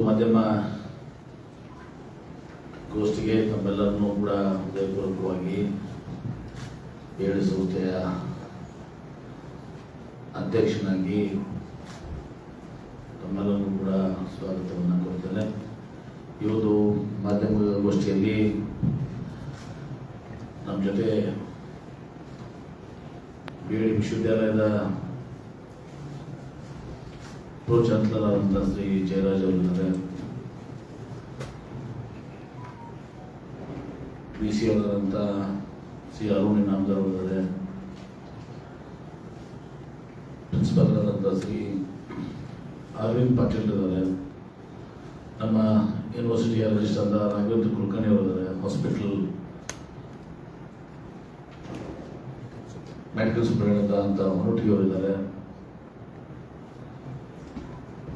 ಮಾಧ್ಯಮ ಗೋಷ್ಠಿಗೆ ತಮ್ಮೆಲ್ಲರನ್ನೂ ಕೂಡ ಹೃದಯಪೂರ್ವಕವಾಗಿ ಏಳು ಸಂಸ್ಥೆಯ ಅಧ್ಯಕ್ಷನಾಗಿ ತಮ್ಮೆಲ್ಲರನ್ನೂ ಕೂಡ ಸ್ವಾಗತವನ್ನು ಕೊಡ್ತೇನೆ. ಇವತ್ತು ಮಾಧ್ಯಮ ಗೋಷ್ಠಿಯಲ್ಲಿ ನಮ್ಮ ಜೊತೆ BID ವಿಶ್ವವಿದ್ಯಾಲಯದ ಪ್ರೋ ಚಾನ್ಸಲರ್ ಶ್ರೀ ಜಯರಾಜ್ ಅವರಿದ್ದಾರೆ, VC ಅವರಂತ ಶ್ರೀ ಅರುಣ್ ಇನಾಮದಾರ್ ಅವರಿದ್ದಾರೆ, ಪ್ರಿನ್ಸಿಪಲ್ ಆದಂಥ ಶ್ರೀ ಅರವಿಂದ್ ಪಾಟೀಲ್ ಇದ್ದಾರೆ, ನಮ್ಮ ಯೂನಿವರ್ಸಿಟಿಯ ರಿಜಿಸ್ಟ್ರಾರ್ ರಾಘವೇಂದ್ರ ಕುಲಕರ್ಣಿ ಅವರಿದ್ದಾರೆ, ಹಾಸ್ಪಿಟಲ್ ಮೆಡಿಕಲ್ ಸೂಪರಿಂಟೆಂಡೆಂಟ್ ಅಂತ ಹೊರಟಿ ಅವರಿದ್ದಾರೆ,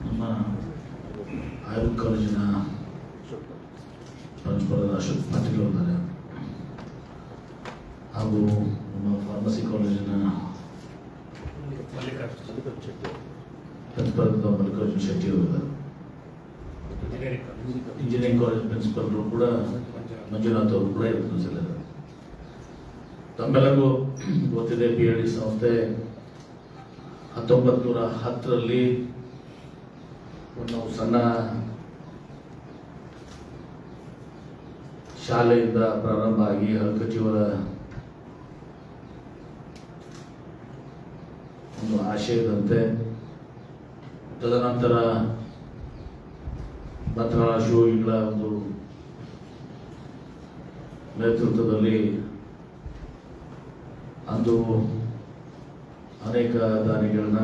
ನಮ್ಮ ಆಯುರ್ವೇದ ಕಾಲೇಜಿನ ಪ್ರಾಂಶುಪಾಲ ಅಶೋಕ್ ಪಾಟೀಲ್ ಅವರಿದ್ದಾರೆ, ಹಾಗೂ ನಮ್ಮ ಫಾರ್ಮಸಿ ಕಾಲೇಜಿನ ಪ್ರಿನ್ಸಿಪಲ್ ಮಲ್ಲಿಕಾರ್ಜುನ್ ಶೆಟ್ಟಿ ಅವರಿದ್ದಾರೆ, ಇಂಜಿನಿಯರಿಂಗ್ ಕಾಲೇಜ್ ಪ್ರಿನ್ಸಿಪಲ್ರು ಕೂಡ ಮಂಜುನಾಥ್ ಅವರು ಕೂಡ ಇರ್ತಾರೆ. ತಮ್ಮೆಲ್ಲರಿಗೂ ಗೊತ್ತಿದೆ, BID ಸಂಸ್ಥೆ 1910ರಲ್ಲಿ ಒಂದು ಸಣ್ಣ ಶಾಲೆಯಿಂದ ಪ್ರಾರಂಭ ಆಗಿ ಹಲ್ಕಚಿಯವರ ಒಂದು ಆಶಯದಂತೆ ತದನಂತರ ಬಂಟ್ವಾಳ ಶಿವಯೋಗಿಗಳ ಒಂದು ನೇತೃತ್ವದಲ್ಲಿ ಅಂದು ಅನೇಕ ದಾನಿಗಳನ್ನ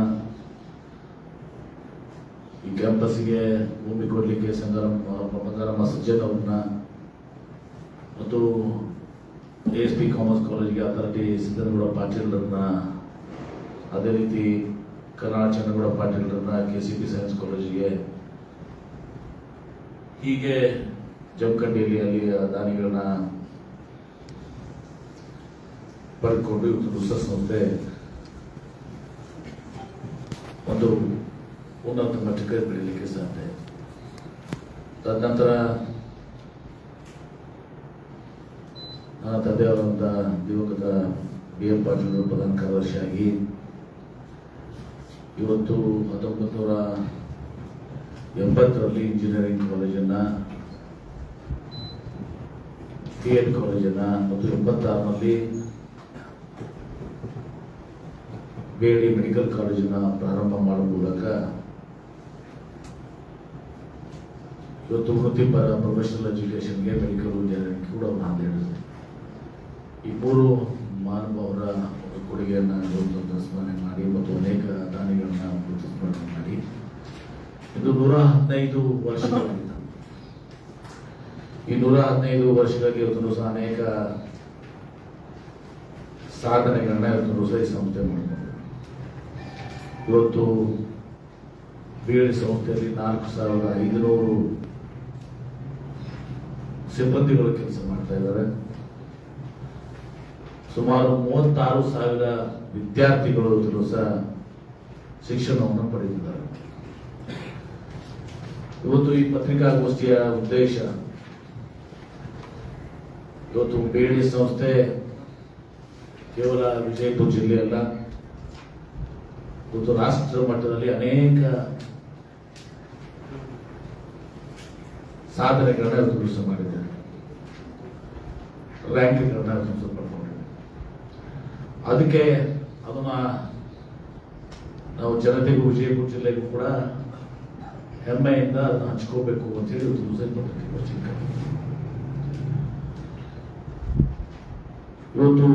ಈ ಕ್ಯಾಂಪಸ್ಗೆ ಭೂಮಿ ಕೊಡಲಿಕ್ಕೆ ಬಂಗಾರಮ್ಮ ಸಜ್ಜನ್ ಅವ್ರನ್ನ ಮತ್ತು ASP ಕಾಮರ್ಸ್ ಕಾಲೇಜ್ಗೆ ಅಥಾರಿಟಿ ಸಿದ್ದನಗೌಡ ಪಾಟೀಲ್ರನ್ನ, ಅದೇ ರೀತಿ ಕರ್ನಾಟಕ ಚನ್ನಗೌಡ ಪಾಟೀಲ್ರನ್ನ KCP ಸೈನ್ಸ್ ಕಾಲೇಜಿಗೆ, ಹೀಗೆ ಜಮಖಂಡಿಯಲ್ಲಿ ಅಲ್ಲಿ ದಾನಿಗಳನ್ನ ಪಡ್ಕೊಂಡು ಇವತ್ತು ಹೊಸ ಸಂಸ್ಥೆ ಒಂದು ಉನ್ನತ ಮಟ್ಟಕ್ಕೆ ಬೆಳೀಲಿಕ್ಕೆ ಸಾಧ್ಯ. ತದನಂತರ ನನ್ನ ತಂದೆಯವರಂತ ದಿವಂಗತ BM ಪಾಟೀಲ್ ಪ್ರಧಾನ ಕಾರ್ಯದರ್ಶಿಯಾಗಿ ಇವತ್ತು 1980ರಲ್ಲಿ ಇಂಜಿನಿಯರಿಂಗ್ ಕಾಲೇಜನ್ನು, TED ಕಾಲೇಜನ್ನು ಮತ್ತು 86ರಲ್ಲಿ BID ಮೆಡಿಕಲ್ ಕಾಲೇಜನ್ನು ಪ್ರಾರಂಭ ಮಾಡುವ ಮೂಲಕ ಇವತ್ತು ವೃತ್ತಿಪರ ಪ್ರೊಫೆಷನಲ್ ಎಜುಕೇಷನ್ಗೆ ಮೆಡಿಕಲ್ ಇಂಜಿನಿಯರಿಂಗ್ ಕೂಡ ಒಂದು ಹಾದಿ ಹಿಡಿದಿದೆ. ಈ ಮೂರು ಮಹಾನುಭಾವರ ಕೊಡುಗೆಯನ್ನು ಸ್ಮರಣೆ ಮಾಡಿ ಮತ್ತು ಅನೇಕ ದಾನಿಗಳನ್ನ ಸ್ಮರಣೆ ಮಾಡಿ ಇದು 115 ವರ್ಷಗಳಾಗಿದೆ. ಈ 115 ವರ್ಷಗಳಿಗೆ ಇವತ್ತು ಸಹ ಅನೇಕ ಸಾಧನೆಗಳನ್ನ ಇವತ್ತು ಸಹ ಈ ಸಂಸ್ಥೆ ಮಾಡಿದೆ. ಇವತ್ತು BID ಸಂಸ್ಥೆಯಲ್ಲಿ 4500 ಸಿಬ್ಬಂದಿಗಳು ಕೆಲಸ ಮಾಡ್ತಾ ಇದ್ದಾರೆ. ಸುಮಾರು 36,000 ವಿದ್ಯಾರ್ಥಿಗಳು ಇವತ್ತು ಸಹ ಶಿಕ್ಷಣವನ್ನು ಪಡೆದಿದ್ದಾರೆ. ಇವತ್ತು ಈ ಪತ್ರಿಕಾಗೋಷ್ಠಿಯ ಉದ್ದೇಶ, ಇವತ್ತು BID ಸಂಸ್ಥೆ ಕೇವಲ ವಿಜಯಪುರ ಜಿಲ್ಲೆ ಅಲ್ಲ, ಇವತ್ತು ರಾಷ್ಟ್ರ ಮಟ್ಟದಲ್ಲಿ ಅನೇಕ ಸಾಧನೆಗಳನ್ನ ಇವತ್ತು ಮಾಡಿದ್ದಾರೆ, ರ್ಯಾಂಕಿಂಗ್ಗಳನ್ನ ಪಡ್ಕೊಂಡಿದೆ. ಅದಕ್ಕೆ ಅದನ್ನ ನಾವು ಜನತೆಗೂ ವಿಜಯಪುರ ಜಿಲ್ಲೆಗೂ ಕೂಡ ಹೆಮ್ಮೆಯಿಂದ ಅದನ್ನ ಹಂಚ್ಕೋಬೇಕು ಅಂತ ಹೇಳಿ ಇವತ್ತು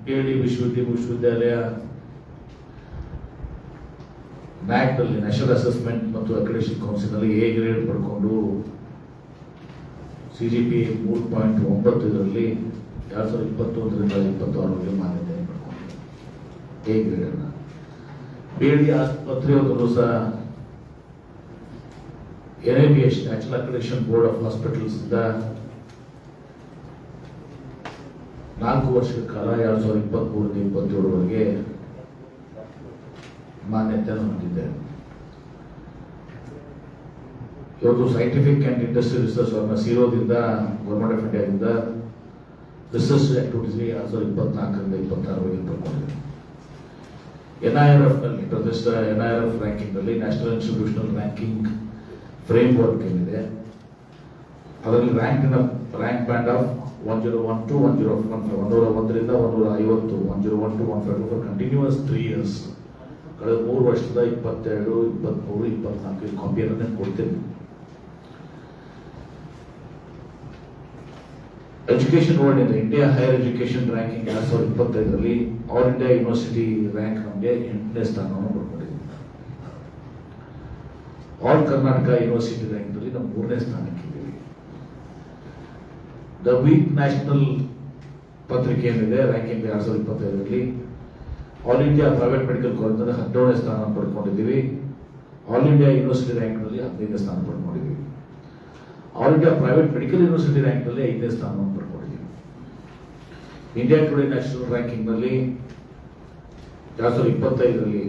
BID ವಿಶ್ವವಿದ್ಯಾಲಯ NAAC ನಲ್ಲಿ ನ್ಯಾಷನಲ್ ಅಸೆಸ್ಮೆಂಟ್ ಮತ್ತು ಅಕ್ರೆಡಿಟೇಷನ್ ಕೌನ್ಸಿಲ್ ನಲ್ಲಿ A ಗ್ರೇಡ್ ಪಡ್ಕೊಂಡು CGPA 3.9 ಇದರಲ್ಲಿ 2021ರಿಂದ 2026 ಮಾನ್ಯತೆ ಪಡ್ಕೊಂಡು A ಗ್ರೇಡ್ ಅನ್ನ BID ಆಸ್ಪತ್ರೆ ಸಹ NABH national accreditation board of hospitals ಇಂದ 4 ವರ್ಷಗಳ ಕಾಲ 2023ರಿಂದ 2027ವರೆಗೆ ಮಾನ್ಯತೆಯನ್ನು ಹೊಂದಿದೆ. ಇವತ್ತು ಸೈಂಟಿಫಿಕ್ ಆ್ಯಂಡ್ ಇಂಡಸ್ಟ್ರಿಯಲ್ ರಿಸರ್ಚ್ ಅವ್ರನ್ನ ಸಿರೋದಿಂದ ಗೌರ್ಮೆಂಟ್ ಆಫ್ ಇಂಡಿಯಾದಿಂದ ರಿಸರ್ಚ್ ಆಕ್ಟಿವಿಟೀಸ್ಗೆ 2024ರಿಂದ 26ವರೆಗೆ ಬರ್ಕೊಂಡಿದೆ. NIRF ನಲ್ಲಿ ಪ್ರತಿಷ್ಠಿತ NIRF ರ್ಯಾಂಕಿಂಗ್ ನಲ್ಲಿ national institutional ranking framework ಏನಿದೆ ಅದರಲ್ಲಿ ರ್ಯಾಂಕ್ ಬ್ಯಾಂಡ್ ಆಫ್ 101 to 105 101ರಿಂದ 150 101 to 152 ಫಾರ್ ಕಂಟಿನ್ಯೂಸ್ 3 ಇಯರ್ಸ್ ಕಳೆದ 3 ವರ್ಷದ 22 23 24 ಕಾಪಿಯನ್ನು ನಾನು ಕೊಡ್ತೇನೆ. ಎಜುಕೇಶನ್ ವರ್ಲ್ಡ್ ಇಂದ ಇಂಡಿಯಾ ಹೈಯರ್ ಎಜುಕೇಶನ್ ರ್ಯಾಂಕಿಂಗ್ 2025ರಲ್ಲಿ ಆಲ್ ಇಂಡಿಯಾ ಯೂನಿವರ್ಸಿಟಿ ರ್ಯಾಂಕ್ ನಮಗೆ 8ನೇ ಸ್ಥಾನವನ್ನು ಪಡ್ಕೊಂಡಿದ್ದೀವಿ. ಆಲ್ ಕರ್ನಾಟಕ ಯೂನಿವರ್ಸಿಟಿ ರ್ಯಾಂಕ್ ನಲ್ಲಿ ನಾವು 3ನೇ ಸ್ಥಾನಕ್ಕೆ ಇದ್ದೀವಿ. ದ ವೀಕ್ ನ್ಯಾಷನಲ್ ಪತ್ರಿಕೆ ಏನಿದೆ ರ್ಯಾಂಕಿಂಗ್ 2025ರಲ್ಲಿ all India private medical college ನಲ್ಲಿ 17ನೇ ಸ್ಥಾನ ಪಡ್ಕೊಂಡಿದ್ದೀವಿ. ಆಲ್ ಇಂಡಿಯಾ ಯೂನಿವರ್ಸಿಟಿ ರ್ಯಾಂಕ್ ನಲ್ಲಿ 15ನೇ ಸ್ಥಾನ ಪಡ್ಕೊಂಡಿದ್ದೀವಿ. All India private medical university rank ನಲ್ಲಿ 5ನೇ ಸ್ಥಾನವನ್ನು ಪಡ್ಕೊಂಡಿದ್ದೀವಿ. ಇಂಡಿಯಾ ಟುಡೇ ನ್ಯಾಷನಲ್ ರ್ಯಾಂಕಿಂಗ್ ನಲ್ಲಿ 2025ರಲ್ಲಿ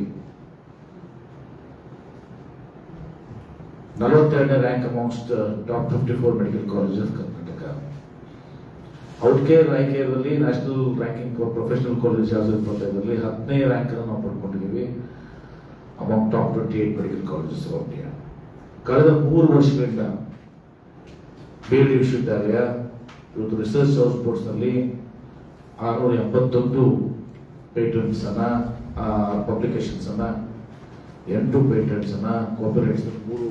42ನೇ rank amongst top 54 medical colleges of Karnataka. Out care I care ನಲ್ಲಿ national ranking for professional college 2025ರಲ್ಲಿ 10ನೇ ರ್ಯಾಂಕ್ ಅನ್ನು ನಾವು ಪಡ್ಕೊಂಡಿದ್ದೀವಿ among top 28 medical colleges of India. ಕಳೆದ 3 ವರ್ಷಗಳಿಂದ ಬೇಡಿ ವಿಶ್ವವಿದ್ಯಾಲಯ ಇವತ್ತು ರಿಸರ್ಚ್ ಔಟ್ಪುಟ್ಸ್ ನಲ್ಲಿ 681 ಪೇಟೆಂಟ್ಸ್ ಅನ್ನ ಪಬ್ಲಿಕೇಶನ್ಸ್ ಅನ್ನ 8 ಪೇಟೆಂಟ್ಸ್ ಅನ್ನ ಕಾಪಿರೈಟ್ಸ್ 31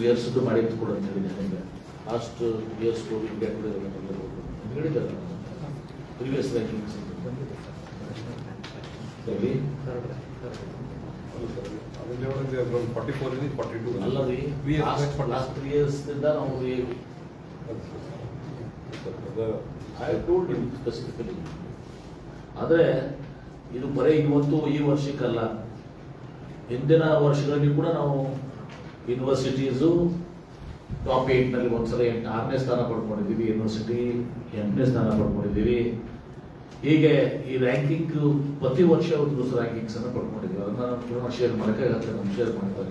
ಇಯರ್ಸ್ ಮಾಡಿದ್ದು ಕೂಡ ಅಂತ ಹೇಳಿದೆ. ಲಾಸ್ಟ್ ಇಯರ್ಸ್ ಇಂಡಿಯಾ ಹೇಳಿದ್ದಾರೆ ಪ್ರೀವಿಯಸ್ ರ್ಯಾಂಕಿಂಗ್ಸ್ ಅಲ್ಲ ರೀ ಲಾಸ್ಟ್ 3 ಇಯರ್ಸ್ ಇಂದ ನಾವು ಐ ಟೋಲ್ಡ್ ಯು ಸ್ಪೆಸಿಫಿಕಲಿ. ಆದರೆ ಇದು ಬರೀ ಇವತ್ತು ಈ ವರ್ಷಕ್ಕಲ್ಲ, ಹಿಂದಿನ ವರ್ಷಗಳಲ್ಲಿ ಕೂಡ ನಾವು ಯೂನಿವರ್ಸಿಟೀಸು ಟಾಪ್ 8 ನಲ್ಲಿ ಒಂದ್ಸಲ 6ನೇ ಸ್ಥಾನ ಪಡ್ಕೊಂಡಿದ್ದೀವಿ. ಯೂನಿವರ್ಸಿಟಿ 8ನೇ ಸ್ಥಾನ ಪಡ್ಕೊಂಡಿದ್ದೀವಿ. ಹೀಗೆ ಈ ರ್ಯಾಂಕಿಂಗ್ ಪ್ರತಿ ವರ್ಷ ಒಂದು ರ್ಯಾಂಕಿಂಗ್ಸ್ ಅನ್ನು ಪಡ್ಕೊಂಡಿದ್ದೀವಿ. ಅದನ್ನ ಶೇರ್ ಮಾಡೋಕ್ಕೆ ನಮ್ಮ ಶೇರ್ ಮಾಡ್ತಾರೆ.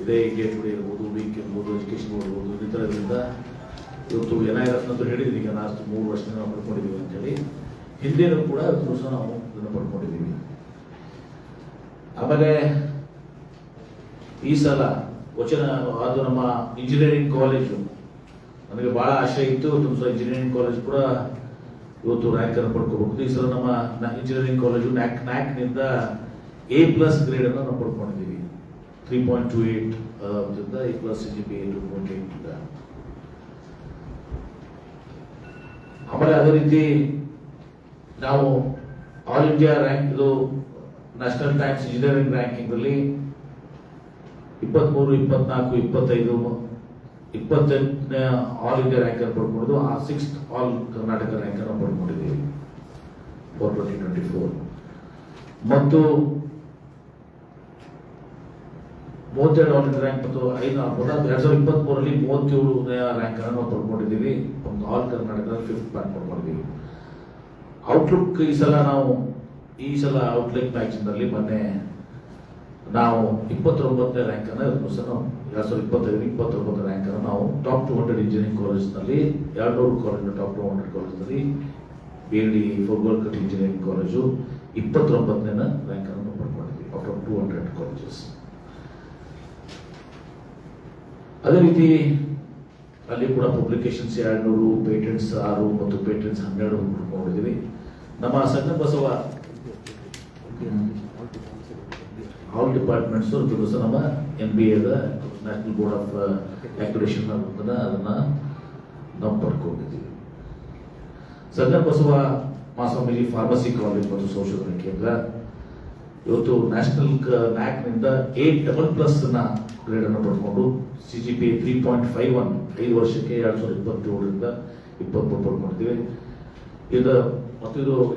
ಇದೇ ಇಂಡಿಯಾ ಟುಡೇ ಇರ್ಬೋದು, ವೀಕ್ ಇರ್ಬೋದು, ಎಜುಕೇಶನ್ ಇರ್ಬೋದು, ಈ ಥರದ್ರಿಂದ ಇವತ್ತು NIRF ನಂತೂ ಹೇಳಿದ್ವಿ ಈಗ ಲಾಸ್ಟ್ 3 ವರ್ಷದಿಂದ ನಾವು ಪಡ್ಕೊಂಡಿದ್ದೀವಿ ಅಂತೇಳಿ. ಹಿಂದೇನೂ ಕೂಡ ದಿವಸ ನಾವು ಇದನ್ನು ಪಡ್ಕೊಂಡಿದ್ದೀವಿ. ಆಮೇಲೆ ಈ ಸಲ ಅದು ನಮ್ಮ ಇಂಜಿನಿಯರಿಂಗ್ ಕಾಲೇಜು ನನಗೆ ಬಹಳ ಆಶೆ ಇತ್ತು. ಇಂಜಿನಿಯರಿಂಗ್ ಕಾಲೇಜ್ ಕೂಡ ಇವತ್ತು ರ್ಯಾಂಕ್ ಅನ್ನು ಪಡ್ಕೋಬಹುದು. ಈ ಸಲ ನಮ್ಮ ಇಂಜಿನಿಯರಿಂಗ್ ಕಾಲೇಜು ನ್ಯಾಕ್ ನಿಂದ A+ ಗ್ರೇಡ್ ಅನ್ನು ನಾವು ಪಡ್ಕೊಂಡಿದ್ದೀವಿ. 3.28 A+ CGPA 2.8. ಆಮೇಲೆ ಅದೇ ರೀತಿ ನಾವು ಆಲ್ ಇಂಡಿಯಾ ರ್ಯಾಂಕ್ ಇದು ನ್ಯಾಷನಲ್ ಟೈಮ್ಸ್ ಇಂಜಿನಿಯರಿಂಗ್ ರ್ಯಾಂಕಿಂಗ್ ಅಲ್ಲಿ 23, 24, 25, 28ನೇ ಆಲ್ ಇಂಡಿಯಾ ರ್ಯಾಂಕ್ ಅನ್ನು ಪಡ್ಕೊಂಡು 6th ಆಲ್ ಕರ್ನಾಟಕ ರ್ಯಾಂಕ್ ಅನ್ನು ಪಡ್ಕೊಂಡಿದ್ದೀವಿ ಫಾರ್ 2024. ಮತ್ತು 37 ಆಲ್ ಇಂಡಿಯಾ ರ್ಯಾಂಕ್ ಮತ್ತು 2023ರಲ್ಲಿ 37ನೇ ರ್ಯಾಂಕ್ ಅನ್ನು ನಾವು ಪಡ್ಕೊಂಡಿದ್ದೀವಿ. ಒಂದು ಆಲ್ ಕರ್ನಾಟಕ 5th ರ್ಯಾಂಕ್ ಪಡ್ಕೊಂಡಿದ್ದೀವಿ. ಔಟ್ಲುಕ್ ಈ ಸಲ ಔಟ್ಲುಕ್ ಮ್ಯಾಗ್ಝಿನ್ನಲ್ಲಿ ಮೊನ್ನೆ ನಾವು 29ನೇ ರ್ಯಾಂಕ್ ಅನ್ನು 2025 ರ್ಯಾಂಕ್ ಅನ್ನು ನಾವು ಟಾಪ್ 200 ಇಂಜಿನಿಯರಿಂಗ್ ಕಾಲೇಜ್ ನಲ್ಲಿ 200 ಕಾಲೇಜ್ ಟಾಪ್ 200 ಕಾಲೇಜ್ ನಲ್ಲಿ BLD ಫೋರ್ಗೋಲ್ಕಟ್ ಇಂಜಿನಿಯರಿಂಗ್ ಕಾಲೇಜು 29ನೇ ರ್ಯಾಂಕ್ ಅನ್ನು ಪಡ್ಕೊಂಡಿದ್ವಿ ಔಟ್ ಆಫ್ 200 ಕಾಲೇಜಸ್. ಅದೇ ರೀತಿ ಅಲ್ಲಿ ಕೂಡ ಪಬ್ಲಿಕೇಶನ್ಸ್ 200, ಪೇಟೆಂಟ್ಸ್ 6 ಮತ್ತು ಪೇಟೆಂಟ್ಸ್ 12 ಪಡ್ಕೊಂಡಿದ್ದೀವಿ. ನಮ್ಮ ಸಣ್ಣ ಬಸವ ಆಲ್ ಡಿಪಾರ್ಟ್ಮೆಂಟ್ಸ್ ನಮ್ಮ NBA ನ್ಯಾಷನಲ್ ಬೋರ್ಡ್ ಆಫ್ ಆಕ್ರಿಡಿಟೇಷನ್ ಅದನ್ನ ನಾವು ಪಡ್ಕೊಂಡಿದ್ದೀವಿ. ಸಣ್ಣ ಬಸವ ಮಾಸ್ವಾಮೀಜಿ ಫಾರ್ಮಸಿ ಕಾಲೇಜ್ ಮತ್ತು ಸಂಶೋಧನಾ ಕೇಂದ್ರ ಇವತ್ತು ನ್ಯಾಷನಲ್ ನ್ಯಾಕ್ ನಿಂದ A++ ಗ್ರೇಡ್ ಅನ್ನು ಪಡ್ಕೊಂಡು CGPA 3.51 5 ವರ್ಷಕ್ಕೆ 2027ರಿಂದ 23 ಪಡ್ಕೊಂಡಿದ್ದೀವಿ. ಇದು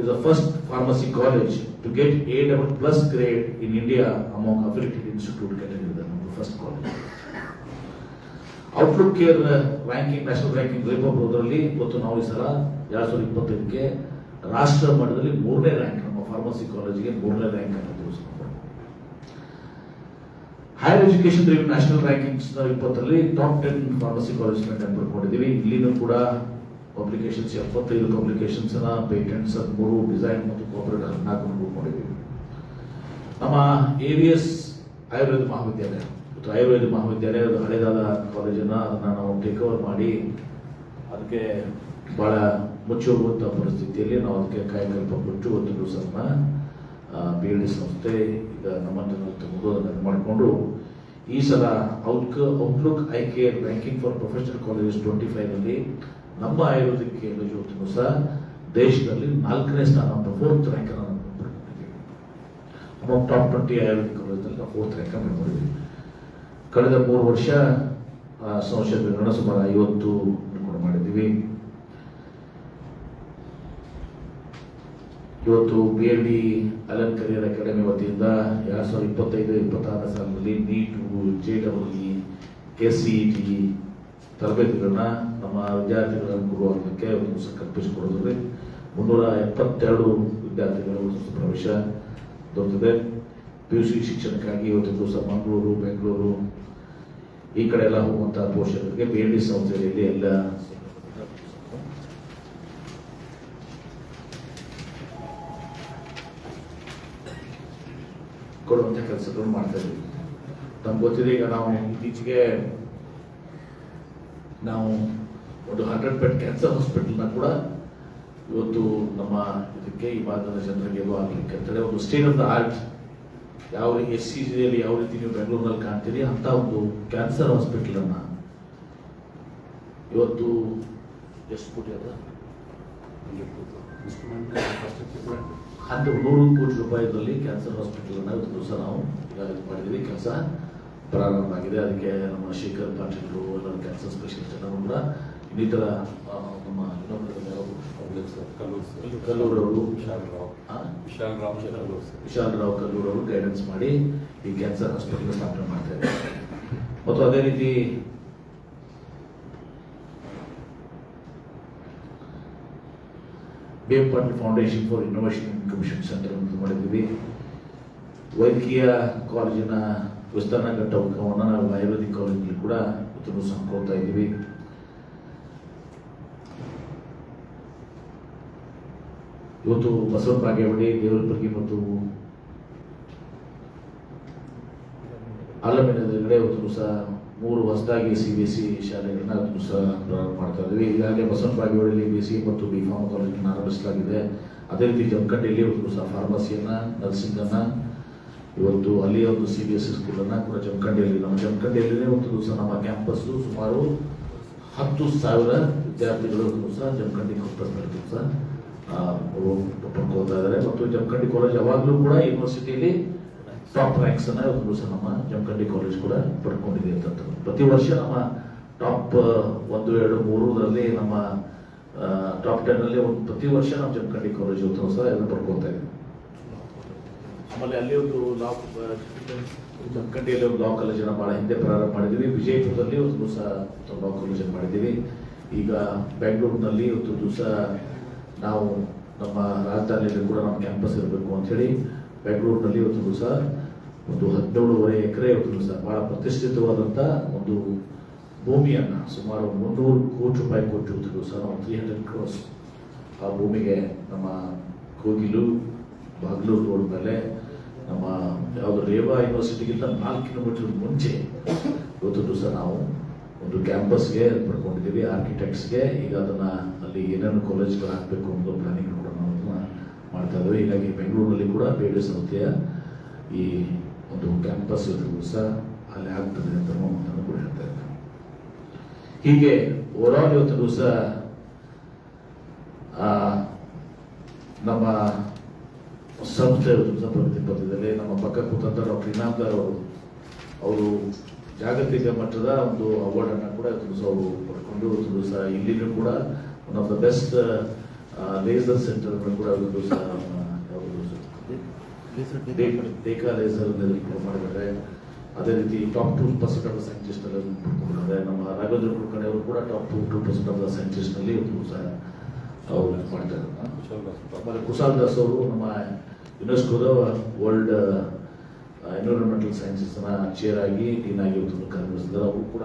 is the first pharmacy college to get A++ grade in India among affiliated institute category. The first college. Outlook Care ranking, national ranking, ಅದರಲ್ಲಿ ಇವತ್ತು ನಾವು ಈ ಸಲ 2025ಕ್ಕೆ ರಾಷ್ಟ್ರ ಮಟ್ಟದಲ್ಲಿ 3ನೇ ರ್ಯಾಂಕ್, ನಮ್ಮ ಫಾರ್ಮಸಿ ಕಾಲೇಜಿಗೆ 3ನೇ ರ್ಯಾಂಕ್ ಅಂತ ತೋರಿಸ್ಕೊಂಡು, ಹೈಯರ್ ಎಜುಕೇಶನ್ ನ್ಯಾಷನಲ್ ರ್ಯಾಂಕಿಂಗ್ಸ್ 20ರಲ್ಲಿ ಟಾಪ್ 10 ಫಾರ್ಮಸಿ ಕಾಲೇಜ್ ಪಡ್ಕೊಂಡಿದ್ದೀವಿ. ಇಲ್ಲಿನೂ ಕೂಡ ಪಬ್ಲಿಕೇಶನ್ಸ್ 75 ಪಬ್ಲಿಕೇಶನ್ಸ್, ಪೇಟೆಂಟ್ಸ್ 13, ಡಿಸೈನ್ ಮತ್ತು ಕೋಪರೇಟ್ 14 ನೋಡ್ಕೊಂಡಿದ್ದೀವಿ. ನಮ್ಮ AVS ಆಯುರ್ವೇದ ಮಹಾವಿದ್ಯಾಲಯ, ಆಯುರ್ವೇದ ಮಹಾವಿದ್ಯಾಲಯದ ಹಳೆದಾದ ಕಾಲೇಜನ್ನ ಅದನ್ನ ನಾವು ಟೇಕ್ ಓವರ್ ಮಾಡಿ ಅದಕ್ಕೆ ಬಹಳ ಮುಚ್ಚೋಗುವಂಥ ಪರಿಸ್ಥಿತಿಯಲ್ಲಿ ನಾವು ಅದಕ್ಕೆ ಕಾಯಕಲ್ಪ ಕೊಟ್ಟು ಒಂದು ದಿವಸನ BLD ಸಂಸ್ಥೆ ಈಗ ನಮ್ಮನ್ನು ತೆಗೆದು ಮಾಡಿಕೊಂಡು ಈ ಸಲ Outlook IKR ranking for professional colleges 25ರಲ್ಲಿ ನಮ್ಮ ಆಯುರ್ವೇದಿಕ್ ಕಾಲೇಜು ಸಹ ದೇಶದಲ್ಲಿ 4ನೇ ಸ್ಥಾನ ಅಂತ 4th ರ್ಯಾಂಕ್ ಅನ್ನು ಪಡ್ಕೊಂಡಿದ್ದೀವಿ. ನಮ್ಮ ಟಾಪ್ 20 ಆಯುರ್ವೇದಿಕ್ ಕಾಲೇಜಲ್ಲಿ ನಾವು 4th ರ್ಯಾಂಕ್ ಮಾಡಿದ್ದೀವಿ. ಕಳೆದ 3 ವರ್ಷ ಸಂಶೋಧನೆಗಳನ್ನ ಸುಮಾರು 50 ಮಾಡಿದ್ದೀವಿ. ಇವತ್ತು BLD ಅಲನ್ ಕರಿಯರ್ ಅಕಾಡೆಮಿ ವತಿಯಿಂದ 2025-26 ಸಾಲಿನಲ್ಲಿ NEET, JEE, KCET ತರಬೇತಿಗಳನ್ನ ನಮ್ಮ ವಿದ್ಯಾರ್ಥಿಗಳನ್ನು ಕೊಡುವುದಕ್ಕೆ ಒಂದು ಕಲ್ಪಿಸಿಕೊಡೋದ್ರಲ್ಲಿ 372 ವಿದ್ಯಾರ್ಥಿಗಳು ಪ್ರವೇಶ ದೊರೆತಿದೆ. PUC ಶಿಕ್ಷಣಕ್ಕಾಗಿ ಇವತ್ತು ದಿವಸ ಮಂಗಳೂರು, ಬೆಂಗಳೂರು ಈ ಕಡೆ ಎಲ್ಲ ಹೋಗುವಂತಹ ಪೋಷಕರಿಗೆ BLD ಸಂಸ್ಥೆಯಲ್ಲಿ ಎಲ್ಲ ಕೊಡುವಂಥ ಕೆಲಸಗಳು ಮಾಡ್ತಾ ಇದ್ದೀವಿ. ನಮ್ಗೆ ಗೊತ್ತಿದೆ, ಈಗ ನಾವು ಇತ್ತೀಚೆಗೆ ನಾವು ಒಂದು 100 ಬೆಡ್ ಕ್ಯಾನ್ಸರ್ ಹಾಸ್ಪಿಟಲ್ನ ಕೂಡ ಇವತ್ತು ನಮ್ಮ ಇದಕ್ಕೆ ಈ ಭಾಗದ ಜನರಿಗೆ ಆಗಲಿಕ್ಕೆ ಅಂತೇಳಿ ಒಂದು ಸ್ಟೇಟ್ ಆಫ್ ದ ಆರ್ಟ್ ಯಾವ SCGಯಲ್ಲಿ ಯಾವ ರೀತಿ ನೀವು ಬೆಂಗಳೂರಿನಲ್ಲಿ ಕಾಣ್ತೀರಿ ಅಂತ ಒಂದು ಕ್ಯಾನ್ಸರ್ ಹಾಸ್ಪಿಟಲ್ ಅನ್ನ ಇವತ್ತು ಎಷ್ಟು ಕೋಟಿ ಅದ 100 ಕೋಟಿ ರೂಪಾಯಿದಲ್ಲಿ ಕ್ಯಾನ್ಸರ್ ಹಾಸ್ಪಿಟಲ್ ಅನ್ನ ಇವತ್ತು ದಿವಸ ನಾವು ಮಾಡಿದ್ದೀವಿ. ಕೆಲಸ ಪ್ರಾರಂಭ ಆಗಿದೆ. ಅದಕ್ಕೆ ನಮ್ಮ ಶೇಖರ್ ಪಾಟೀಲ್ ಎಲ್ಲ ಕ್ಯಾನ್ಸರ್ ಸ್ಪೆಷಲಿಸ್ಟ್ ಎಲ್ಲ ಕೂಡ ಇನ್ನಿತರ ನಮ್ಮ ಕಲ್ಲೂರವರು ವಿಶಾಲ್ ರಾವ್ ಕಲ್ಲೂರವರು ಗೈಡೆನ್ಸ್ ಮಾಡಿ ಈ ಕ್ಯಾನ್ಸರ್ ಹಾಸ್ಪಿಟಲ್ ಸ್ಥಾಪನೆ ಮಾಡ್ತಾ ಇದ್ದಾರೆ. ಮತ್ತು ಅದೇ ರೀತಿ BM Patil foundation for innovation incubation centre ಅಂತ ಮಾಡಿದ್ದೀವಿ. ವೈದ್ಯಕೀಯ ಕಾಲೇಜಿನ ವಿಸ್ತರಣಾ ಘಟಕವನ್ನು ನಾವು ಆಯುರ್ವೇದಿಕ್ ಕಾಲೇಜಲ್ಲಿ ಕೂಡ ಹಮ್ಮಿಕೊಳ್ತಾ ಇದ್ದೀವಿ. ಇವತ್ತು ಬಸವನ ಬಾಗೇವಾಡಿ, ದೇವರಪುರ್ಗಿ ಮತ್ತು ಆಲಮೇಲದಲ್ಲೇ ಇವತ್ತು ದಿವಸ 3 ಹೊಸದಾಗಿ CBSE ಶಾಲೆಗಳನ್ನ ದಿವಸ ಪ್ರಾರಂಭ ಮಾಡ್ತಾ ಇದ್ದೀವಿ. ಈಗಾಗಲೇ ಬಸವನ ಬಾಗೇವಾಡಿಯಲ್ಲಿ BSc ಮತ್ತು B.Pharm ಕಾಲೇಜನ್ನು ಆರಂಭಿಸಲಾಗಿದೆ. ಅದೇ ರೀತಿ ಜಮಖಂಡಿಯಲ್ಲಿ ಇವತ್ತು ದಿವಸ ಫಾರ್ಮಸಿಯನ್ನ, ನರ್ಸಿಂಗನ್ನ ಇವತ್ತು ಅಲ್ಲಿ ಒಂದು CBSE ಸ್ಕೂಲನ್ನು ಕೂಡ ಜಮಖಂಡಿಯಲ್ಲಿ, ನಮ್ಮ ಜಮಖಂಡಿಯಲ್ಲಿ ಒಂದು ದಿವಸ ನಮ್ಮ ಕ್ಯಾಂಪಸ್ ಸುಮಾರು 10,000 ವಿದ್ಯಾರ್ಥಿಗಳು ದಿವಸ ಜಮಖಂಡಿ ದಿವಸ ಪಡ್ಕೊಳ್ತಾ ಇದ್ದಾರೆ. ಮತ್ತು ಜಮಖಂಡಿ ಕಾಲೇಜ್ ಯಾವಾಗಲೂ ಕೂಡ ಯೂನಿವರ್ಸಿಟಿಯಲ್ಲಿ ಟಾಪ್ ರ್ಯಾಂಕ್ಸ್ ಅನ್ನ ಇವತ್ತು ದಿವಸ ನಮ್ಮ ಜಮಖಂಡಿ ಕಾಲೇಜ್ ಕೂಡ ಪಡ್ಕೊಂಡಿದೆ ಅಂತ. ಪ್ರತಿ ವರ್ಷ ನಮ್ಮ ಟಾಪ್ 1, 2, 3ರಲ್ಲಿ ನಮ್ಮ ಟಾಪ್ 10ರಲ್ಲಿ ಪ್ರತಿ ವರ್ಷ ನಮ್ಮ ಜಮಖಂಡಿ ಕಾಲೇಜ್ ಇವತ್ತು ಸಹ ಎಲ್ಲ ಪಡ್ಕೊಳ್ತಾ ಇದೆ. ಆಮೇಲೆ ಅಲ್ಲಿ ಒಂದು ಜಮಖಂಡಿಯಲ್ಲಿ ಒಂದು ಲಾ ಕಾಲೇಜನ್ನು ಬಹಳ ಹಿಂದೆ ಪ್ರಾರಂಭ ಮಾಡಿದ್ದೀವಿ. ವಿಜಯಪುರದಲ್ಲಿ ಒಂದು ದಿವಸ ಲಾ ಕಾಲೇಜನ್ನು ಮಾಡಿದ್ದೀವಿ. ಈಗ ಬೆಂಗಳೂರಿನಲ್ಲಿ ಇವತ್ತು ದಿವಸ ನಾವು ನಮ್ಮ ರಾಜಧಾನಿಯಲ್ಲಿ ಕೂಡ ನಮ್ಮ ಕ್ಯಾಂಪಸ್ ಇರಬೇಕು ಅಂಥೇಳಿ ಬೆಂಗಳೂರಿನಲ್ಲಿ ಇವತ್ತು ದಿವಸ ಒಂದು 17.5 ಎಕರೆ ಇವತ್ತು ದಿವಸ ಬಹಳ ಪ್ರತಿಷ್ಠಿತವಾದಂಥ ಒಂದು ಭೂಮಿಯನ್ನು ಸುಮಾರು 300 ಕೋಟಿ ರೂಪಾಯಿ ಕೊಟ್ಟು ಇವತ್ತು ದಿವಸ ನಾವು 300 crores ಆ ಭೂಮಿಗೆ ನಮ್ಮ ಕೋಗಿಲು ಬಾಗ್ಲೂರು ರೋಡ್ ಮೇಲೆ ನಮ್ಮ ಯಾವುದು ರೇವಾ ಯೂನಿವರ್ಸಿಟಿಗಿಂತ 4 ಕಿಲೋಮೀಟರ್ ಮುಂಚೆ ಇವತ್ತು ದಿವಸ ನಾವು ಒಂದು ಕ್ಯಾಂಪಸ್ಗೆ ಪಡ್ಕೊಂಡಿದ್ದೀವಿ. ಆರ್ಕಿಟೆಕ್ಟ್ಸ್ಗೆ ಈಗ ಅದನ್ನ ಅಲ್ಲಿ ಏನೇನು ಕಾಲೇಜ್ಗಳು ಹಾಕಬೇಕು ಅನ್ನೋ ಪ್ಲಾನಿಂಗ್ ಕೂಡ ನಾವು ಮಾಡ್ತಾ ಇದ್ದೇವೆ. ಹೀಗಾಗಿ ಬೆಂಗಳೂರಿನಲ್ಲಿ ಕೂಡ BLD ಸಂಸ್ಥೆಯ ಈ ಒಂದು ಕ್ಯಾಂಪಸ್ ಇವತ್ತು ದಿವಸ ಅಲ್ಲಿ ಆಗ್ತದೆ ಅಂತ ನಾವು ಕೂಡ ಹೇಳ್ತಾ ಇದ್ದೇವೆ. ಹೀಗೆ ಓವರಾಲ್ ಇವತ್ತು ದಿವಸ ನಮ್ಮ ಸಂಸ್ಥೆ ಪ್ರಗತಿ ಪಥದಲ್ಲಿ ನಮ್ಮ ಪಕ್ಕ ಕೂತಂತ ಡಾಕ್ಟರ್ ಇನಾಮ್ದಾರ್ ಅವರು ಜಾಗತಿಕ ಮಟ್ಟದ ಒಂದು ಅವಾರ್ಡ್ ಅನ್ನ ಕೂಡ ಅವರು ಪಡ್ಕೊಂಡು ದಿವಸ ಇಲ್ಲಿನೂ ಕೂಡ one of the best laser centre ಕೂಡ ದಿವಸ ಡೇಕಾ ಲೇಸರ್ ಮಾಡಿದ್ದಾರೆ. ಅದೇ ರೀತಿ ಟಾಪ್ 2% ಆಫ್ ದ ಸೈಂಟಿಸ್ಟ್ ಪಡ್ಕೊಂಡಿದ್ದಾರೆ. ನಮ್ಮ ರಾಘವೇಂದ್ರ ಕುಲಕರ್ಣಿ ಅವರು ಕೂಡ ಟಾಪ್ 2% ಆಫ್ ದ ಸೈಂಟಿಸ್ಟ್ ನಲ್ಲಿ ದಿವಸ ಅವರು ಮಾಡ್ತಾರೆ. ಆಮೇಲೆ ಕುಶಾಲ್ ದಾಸ್ ಅವರು ನಮ್ಮ ಯುನೆಸ್ಕೋದ ವರ್ಲ್ಡ್ ಎನ್ವಿರಾನ್ಮೆಂಟಲ್ ಸೈನ್ಸಸ್ನ ಚೇರ್ ಆಗಿ ಡೀನ್ ಆಗಿ ಕಾರ್ಯನಿರ್ವಹಿಸಿದ್ದಾರೆ. ಅವರು ಕೂಡ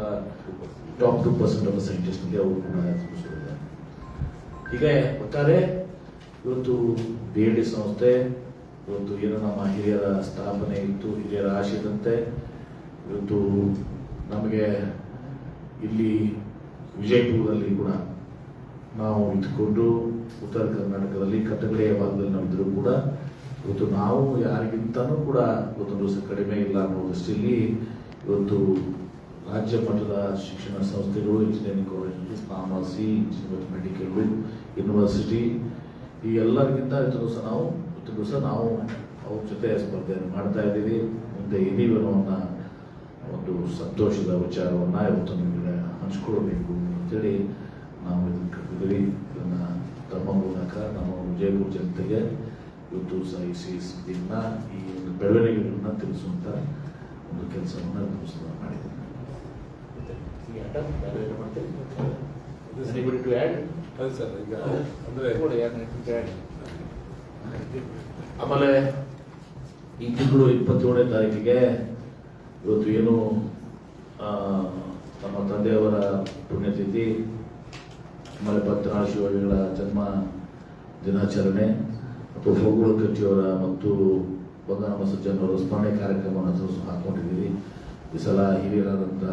ಟಾಪ್ 2% ಆಫ್ ಸೈಂಟಿಸ್ಟ್ಗೆ ಅವರು ಕೂಡ ತಿಳಿಸಿದ್ದಾರೆ. ಹೀಗೆ ಒಟ್ಟಾರೆ ಇವತ್ತು BLD ಸಂಸ್ಥೆ ಇವತ್ತು ಏನು ನಮ್ಮ ಹಿರಿಯರ ಸ್ಥಾಪನೆ ಇತ್ತು, ಹಿರಿಯರ ಆಶಯದಂತೆ ಇವತ್ತು ನಮಗೆ ಇಲ್ಲಿ ವಿಜಯಪುರದಲ್ಲಿ ಕೂಡ ನಾವು ಇದ್ದುಕೊಂಡು ಉತ್ತರ ಕರ್ನಾಟಕದಲ್ಲಿ ಕಟ್ಟಕಡೆಯ ಭಾಗದಲ್ಲಿ ನಾವಿದ್ರೂ ಕೂಡ ಇವತ್ತು ನಾವು ಯಾರಿಗಿಂತನೂ ಕೂಡ ಇವತ್ತೊಂದು ದಿವಸ ಕಡಿಮೆ ಇಲ್ಲ ಅನ್ನೋ ದೃಷ್ಟಿಯಲ್ಲಿ ಇವತ್ತು ರಾಜ್ಯ ಮಟ್ಟದ ಶಿಕ್ಷಣ ಸಂಸ್ಥೆಗಳು, engineering college, pharmacy, engineering medical, university ಈ ಎಲ್ಲರಿಗಿಂತ ಇವತ್ತು ದಿವಸ ನಾವು ಅವ್ರ ಜೊತೆ ಸ್ಪರ್ಧೆಯನ್ನು ಮಾಡ್ತಾ ಇದ್ದೀವಿ. ಮುಂದೆ ಇದೀವಿ ಅನ್ನೋ ಒಂದು ಸಂತೋಷದ ವಿಚಾರವನ್ನು ಇವತ್ತು ನಿಮಗೆ ಹಂಚ್ಕೊಳ್ಬೇಕು ಅಂತೇಳಿ ನಾವು ಇದನ್ನು ಕರೆದಿದ್ದೀವಿ. ಇದನ್ನು ತಮ್ಮ ಮೂಲಕ ನಮ್ಮ ವಿಜಯಪುರ ಜನತೆಗೆ ಇವತ್ತು ಸುದ್ದಿನ ಈ ಒಂದು ಬೆಳವಣಿಗೆಗಳನ್ನ ತಿಳಿಸುವಂತ ಒಂದು ಕೆಲಸವನ್ನು ಮಾಡಿದ್ದೀವಿ. ಆಮೇಲೆ ಈ ತಿಂಗಳು 27ನೇ ತಾರೀಕಿಗೆ ಇವತ್ತು ಏನು ನಮ್ಮ ತಂದೆಯವರ ಪುಣ್ಯತಿಥಿ, ಆಮೇಲೆ ಪತ್ರಾಳ ಶಿವಗಳ ಜನ್ಮ ದಿನಾಚರಣೆ ಮತ್ತು ಹೋಗುಳ ಕಟ್ಟಿಯವರ ಮತ್ತು ಬಂಗಾರಮ್ಮ ಸಜ್ಜನ್ ಅವರ ಸ್ಮರಣೆ ಕಾರ್ಯಕ್ರಮವನ್ನು ಹಾಕೊಂಡಿದ್ದೀವಿ. ಈ ಸಲ ಹಿರಿಯರಾದಂಥ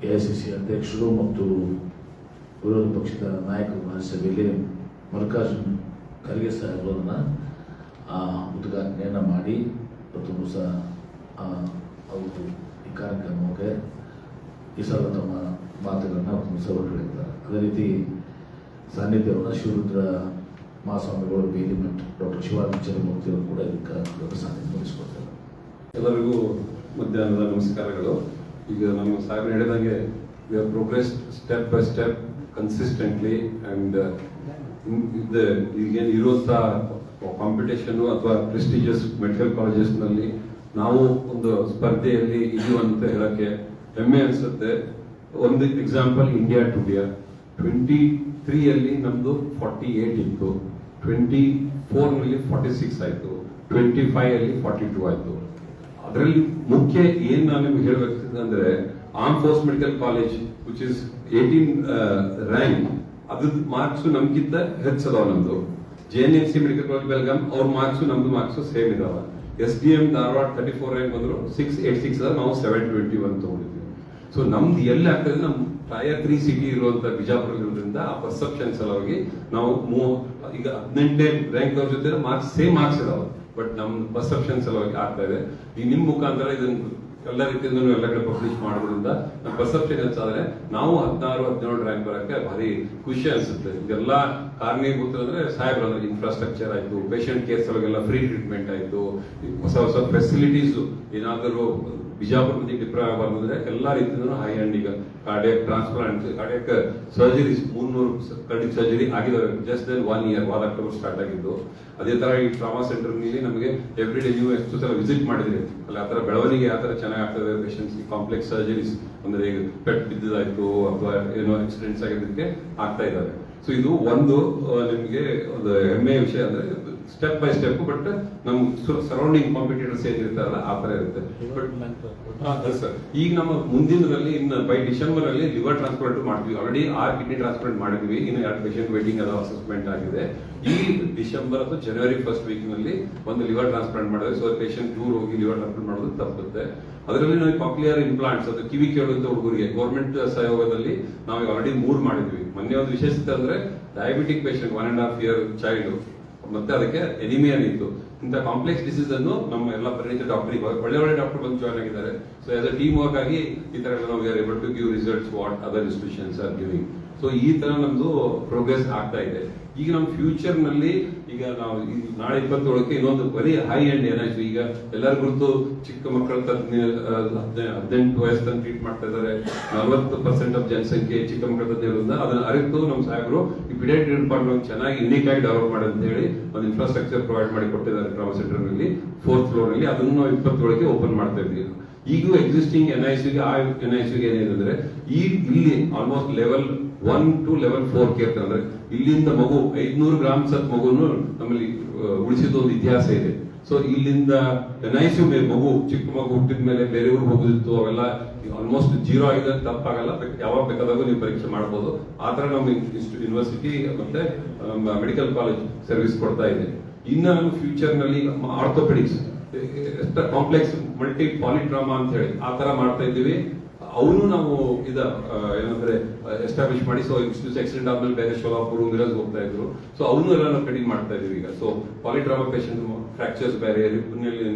AICC ಅಧ್ಯಕ್ಷರು ಮತ್ತು ವಿರೋಧ ಪಕ್ಷದ ನಾಯಕರು ರಾಜ್ಯಸಭೆಯಲ್ಲಿ ಮಲ್ಲಿಕಾರ್ಜುನ್ ಖರ್ಗೆ ಸಾಹೇಬರನ್ನ ಉದ್ಘಾಟನೆಯನ್ನು ಮಾಡಿ ಇವತ್ತು ಸಹ ಅವರು ಈ ಕಾರ್ಯಕ್ರಮಕ್ಕೆ ಈ ಸಲ ತಮ್ಮ ಮಾತುಗಳನ್ನು ಹೊರಗಡೆಯಿದ್ದಾರೆ. ಅದೇ ರೀತಿ ಸಾನ್ನಿಧ್ಯವನ್ನು ಶಿವರುದ್ರ ಮಹಾಸ್ವಾಮಿಗಳು, ಬೇಲಿಮಠ್ ಡಾಕ್ಟರ್ ಶಿವಾನಂದ ಚಂದ್ರಮೂರ್ತಿ ಅವರು ಕೂಡ ಈ ಕಾರ್ಯಕ್ರಮದ ಸಾನ್ನಿಧ್ಯ ವಹಿಸಿಕೊಡ್ತಾರೆ. ಎಲ್ಲರಿಗೂ ಮಧ್ಯಾಹ್ನದ ನಮಸ್ಕಾರಗಳು. ಈಗ ನಮ್ಮ ಸಾಹೇಬ್ ಹೇಳಿದಂಗೆ we are progress step by step consistently and ಈಗೇನು ಇರುವಂಥ ಕಾಂಪಿಟೇಷನ್ ಅಥವಾ ಪ್ರೆಸ್ಟಿಜಿಯಸ್ ಮೆಡಿಕಲ್ ಕಾಲೇಜಸ್ ನಲ್ಲಿ ನಾವು ಒಂದು ಸ್ಪರ್ಧೆಯಲ್ಲಿ ಇದೀವಿ ಅಂತ ಹೇಳಕ್ಕೆ ಹೆಮ್ಮೆ ಅನ್ಸುತ್ತೆ. ಒಂದು ಎಕ್ಸಾಂಪಲ್ ಇಂಡಿಯಾ ಟುಡೇ 23 ನಮ್ದು 48 ಇತ್ತು, 24 46 ಆಯ್ತು, 25 42 ಆಯ್ತು. ಅದರಲ್ಲಿ ಮುಖ್ಯ ಏನ್ ನಾನು ನಿಮ್ಗೆ ಹೇಳ್ಬೇಕಂದ್ರೆ arm force medical college which is 18 rank, ಅದ್ರ ಮಾರ್ಕ್ಸ್ ನಮ್ಗಿಂತ ಹೆಚ್ಚದಾವ. ನಮ್ದು JNMC ಮೆಡಿಕಲ್ ಕಾಲೇಜ್ ಬೆಲ್ಗಾಮ್ ಅವ್ರ ಮಾರ್ಕ್ಸ್ ನಮ್ದು ಮಾರ್ಕ್ಸ್ ಸೇಮ್ ಇದಾವ. SDM ಧಾರವಾಡ 34 ರ್ಯಾಂಕ್ ಬಂದ್ರು, 686 ಅದ, ನಾವು 721 ತಗೊಂಡಿದ್ವಿ. ಸೊ ನಮ್ದು ಎಲ್ಲಿ ಆಗ್ತದೆ, ನಮ್ ಟೈರ್ 3 ಸಿಟಿ ಇರುವಂತ ಬಿಜಾಪುರ ಇರೋದ್ರಿಂದ ಆ ಪರ್ಸೆಪ್ಷನ್ ಸಲುವಾಗಿ ನಾವು ಈಗ 18ನೇ ರ್ಯಾಂಕ್ ಅವ್ರ ಜೊತೆ ಮಾರ್ಕ್ಸ್ ಸೇಮ್ ಮಾರ್ಕ್ಸ್ ಇದಾವ, ಬಟ್ ನಮ್ ಪರ್ಸೆಪ್ಷನ್ ಸಲುವಾಗಿ ಆಗ್ತಾ ಇದೆ. ಈ ನಿಮ್ ಮುಖಾಂತರ ಇದನ್ನ ಎಲ್ಲ ರೀತಿಯಿಂದ ಎಲ್ಲ ಕಡೆ ಪಬ್ಲಿಷ್ ಮಾಡೋದ್ರಿಂದ ನಮ್ಮ ಪರ್ಸೆಪ್ಷನ್ ಹೆಚ್ಚಾದ್ರೆ ನಾವು 16, 17 ರ್ಯಾಂಕ್ ಬರಕ್ಕೆ ಭಾರಿ ಖುಷಿ ಅನ್ಸುತ್ತೆ. ಇದೆಲ್ಲ ಕಾರಣೀಭೂತ ಅಂದ್ರೆ ಸಾಹೇಬ್ರ ಅಂದ್ರೆ ಇನ್ಫ್ರಾಸ್ಟ್ರಕ್ಚರ್ ಆಯ್ತು, ಪೇಷಂಟ್ ಕೇರ್ ಸಲುವಾಗೆಲ್ಲ ಫ್ರೀ ಟ್ರೀಟ್ಮೆಂಟ್ ಆಯ್ತು, ಹೊಸ ಹೊಸ ಫೆಸಿಲಿಟೀಸ್ ಏನಾದರೂ ಬಿಜಾಪುರದಲ್ಲಿ ಡಿಪ್ರೂವ್ ಆಗಬಾರ್ದು ಅಂದ್ರೆ ಎಲ್ಲಾ ರೀತಿಯಿಂದ ಹೈ ಅಂಡ್ ಈಗ cardiac transplant, cardiac surgeries 300 cardiac surgery ಆಗಿದಾವೆ just then 1 year, October start ಆಗಿದ್ದು. ಅದೇ ತರ ಈ ಟ್ರಾಮಾ ಸೆಂಟರ್ ನಲ್ಲಿ ನಮಗೆ ಎವ್ರಿ ಡೇ ನೀವು ಎಷ್ಟು ಸಲ ವಿಸಿಟ್ ಮಾಡಿದ್ರಿ, ಅಲ್ಲಿ ಆತರ ಬೆಳವಣಿಗೆ ಯಾವ ತರ ಚೆನ್ನಾಗಿ ಆಗ್ತದೆ. ಪೇಷಂಟ್ಸ್ ಕಾಂಪ್ಲೆಕ್ಸ್ ಸರ್ಜರೀಸ್ ಅಂದ್ರೆ ಈಗ ಪೆಟ್ ಬಿದ್ದಿದ್ದಾಯ್ತು ಅಥವಾ ಏನೋ ಆಕ್ಸಿಡೆಂಟ್ಸ್ ಆಗಿದ್ದಕ್ಕೆ ಆಗ್ತಾ ಇದಾವೆ. ಸೊ ಇದು ಒಂದು ನಿಮ್ಗೆ ಒಂದು ಹೆಮ್ಮೆಯ ವಿಷಯ ಅಂದ್ರೆ ಸ್ಟೆಪ್ ಬೈ ಸ್ಟೆಪ್, ಬಟ್ ನಮ್ ಸರೌಂಡಿಂಗ್ ಕಾಂಪಿಟೇಟರ್ಸ್ ಏನಿರ್ತಾರಲ್ಲ ಆ ತರ ಇರುತ್ತೆ. ಸರ್ ಈಗ ನಮ್ಮ ಮುಂದಿನದಲ್ಲಿ ಇನ್ನು ಬೈ ಡಿಸೆಂಬರ್ ಅಲ್ಲಿ ಲಿವರ್ ಟ್ರಾನ್ಸ್ಪ್ಲಾಂಟ್ ಮಾಡ್ತೀವಿ. ಆಲ್ರೆಡಿ 6 ಕಿಡ್ನಿ ಟ್ರಾನ್ಸ್ಪ್ಲಾಂಟ್ ಮಾಡಿದ್ವಿ, ಇನ್ನು 2 ಪೇಷಂಟ್ ವೇಟಿಂಗ್ ಅದ, ಅಸೆಸ್ಮೆಂಟ್ ಆಗಿದೆ. ಈ ಡಿಸೆಂಬರ್ ಅಥವಾ ಜನವರಿ ಫಸ್ಟ್ ವೀಕ್ ನಲ್ಲಿ ಒಂದು ಲಿವರ್ ಟ್ರಾನ್ಸ್ಪ್ಲಾಂಟ್ ಮಾಡಿದ್ರೆ ಸೊ ಪೇಷಂಟ್ ದೂರ ಹೋಗಿ ಲಿವರ್ ಟ್ರಾನ್ಸ್ಪ್ಲಾಂಟ್ ಮಾಡೋದು ತಪ್ಪುತ್ತೆ. ಅದರಲ್ಲಿ ನಾವು ಕಾಕ್ಲಿಯರ್ ಇಂಪ್ಲಾಂಟ್ಸ್ ಅದು ಕಿವಿ ಕೇಳುವಂತ ಹುಡುಗರಿಗೆ ಗೌರ್ಮೆಂಟ್ ಸಹಯೋಗದಲ್ಲಿ ನಾವು ಆಲ್ರೆಡಿ 3 ಮಾಡಿದ್ವಿ. ಮೊನ್ನೆ ಒಂದು ವಿಶೇಷತೆ ಅಂದ್ರೆ ಡಯಾಬಿಟಿಕ್ ಪೇಷಂಟ್ 1.5 ಇಯರ್ ಚೈಲ್ಡ್ ಮತ್ತೆ ಅದಕ್ಕೆ ಎನಿಮಿಯನ್ ಇತ್ತು. ಇಂಥ ಕಾಂಪ್ಲೆಕ್ಸ್ ಡಿಸೀಸ್ ಅನ್ನು ನಮ್ಮ ಎಲ್ಲ ಪರಿಣಿತ ಡಾಕ್ಟರ್ ಒಳ್ಳೆ ಡಾಕ್ಟರ್ ಬಂದು ಜಾಯ್ನ್ ಆಗಿದ್ದಾರೆ. So as a team work ಆಗಿ ಈ ತರ ನಾವು are able to give results what other institutions are giving. So ಈ ತರ ನಮ್ದು ಪ್ರೋಗ್ರೆಸ್ ಆಗ್ತಾ ಇದೆ. ಈಗ ನಮ್ಮ ಫ್ಯೂಚರ್ ನಲ್ಲಿ ಈಗ ನಾವು ನಾಳೆ 27ಕ್ಕೆ ಇನ್ನೊಂದು ಬರೀ ಹೈ ಎಂಡ್ ಏನಾಯ್ತು, ಈಗ ಎಲ್ಲರ ಗುರುತು ಚಿಕ್ಕ ಮಕ್ಕಳ 18 ವಯಸ್ಸನ್ನು ಟ್ರೀಟ್ ಮಾಡ್ತಾ ಇದ್ದಾರೆ. 40% ಆಫ್ ಜನಸಂಖ್ಯೆ ಚಿಕ್ಕ ಮಕ್ಕಳ ತಜ್ಞರಿಂದ ಅದನ್ನ ಅರಿತು ನಮ್ಮ ಸಾಹೇಬರು ಈ ಪಿಡಿಯಾಟ್ರಿಕ್ ಡಿಪಾರ್ಟ್ಮೆಂಟ್ ಚೆನ್ನಾಗಿ ಯುನಿಕ್ ಆಗಿ ಡೆವಲಪ್ ಮಾಡಿ ಅಂತ ಹೇಳಿ ಒಂದು ಇನ್ಫ್ರಾಸ್ಟ್ರಕ್ಚರ್ ಪ್ರೊವೈಡ್ ಮಾಡಿ ಕೊಟ್ಟಿದ್ದಾರೆ ಟ್ರಾಮಾ ಸೆಂಟರ್ ನಲ್ಲಿ 4th ಫ್ಲೋರ್ ನಲ್ಲಿ. ಅದನ್ನು ನಾವು 27ಕ್ಕೆ ಓಪನ್ ಮಾಡ್ತಾ ಇದ್ದೀವಿ. ಈಗೂ ಎಕ್ಸಿಸ್ಟಿಂಗ್ NICU ಗೆ ಆ NICU ಗೆ ಏನಿದೆ ಅಂದ್ರೆ ಇಲ್ಲಿ almost level 1 to level 4 care ಅಂದ್ರೆ ಇಲ್ಲಿಂದ ಮಗು 500 ಗ್ರಾಮ್ ಸತ್ ಮಗುನು ನಮ್ಮಲ್ಲಿ ಉಳಿಸಿದ ಒಂದು ಇತಿಹಾಸ ಇದೆ. ಸೊ ಇಲ್ಲಿಂದ NICU ಮಗು ಚಿಕ್ಕ ಮಗು ಹುಟ್ಟಿದ ಮೇಲೆ ಬೇರೆ ಊರಿಗೆ ಹೋಗುದಿತ್ತು, ಅವೆಲ್ಲ ಆಲ್ಮೋಸ್ಟ್ 0 ಆಗಿದೆ, ತಪ್ಪಾಗಲ್ಲ, ಯಾವಾಗ ಬೇಕಾದಾಗ ನೀವು ಪರೀಕ್ಷೆ ಮಾಡಬಹುದು. ಆ ತರ ನಮ್ಮ ಯೂನಿವರ್ಸಿಟಿ ಮತ್ತೆ ಮೆಡಿಕಲ್ ಕಾಲೇಜ್ ಸರ್ವಿಸ್ ಕೊಡ್ತಾ ಇದೆ. ಇನ್ನ ನಮ್ಮ ಫ್ಯೂಚರ್ ನಲ್ಲಿ ಆರ್ಥೋಪೆಡಿಕ್ಸ್ ಕಾಂಪ್ಲೆಕ್ಸ್ ಮಲ್ಟಿ ಪಾಲಿಟ್ರಾಮಾ ಅಂತ ಹೇಳಿ ಆ ತರ ಮಾಡ್ತಾ ಇದ್ದೀವಿ. ಅವನು ನಾವು ಏನಂದ್ರೆ ಎಸ್ಟಾಬ್ಲಿಷ್ ಮಾಡಿ, ಸೊ ಆಕ್ಸಿಡೆಂಟ್ ಆದ್ಮೇಲೆ ಬೇರೆ ಶೋಲಾಪುರ್ ಮಿರಜ್ ಹೋಗ್ತಾ ಇದ್ರು. ಸೊ ಅವನು ಎಲ್ಲ ನಾವು ಕಡಿಮೆ ಮಾಡ್ತಾ ಇದೀವಿ ಈಗ. ಸೊ ಪಾಲಿಟ್ರಾಮಾ ಪೇಷಂಟ್ ಫ್ರಾಕ್ಚರ್ಸ್ ಬೇರೆ,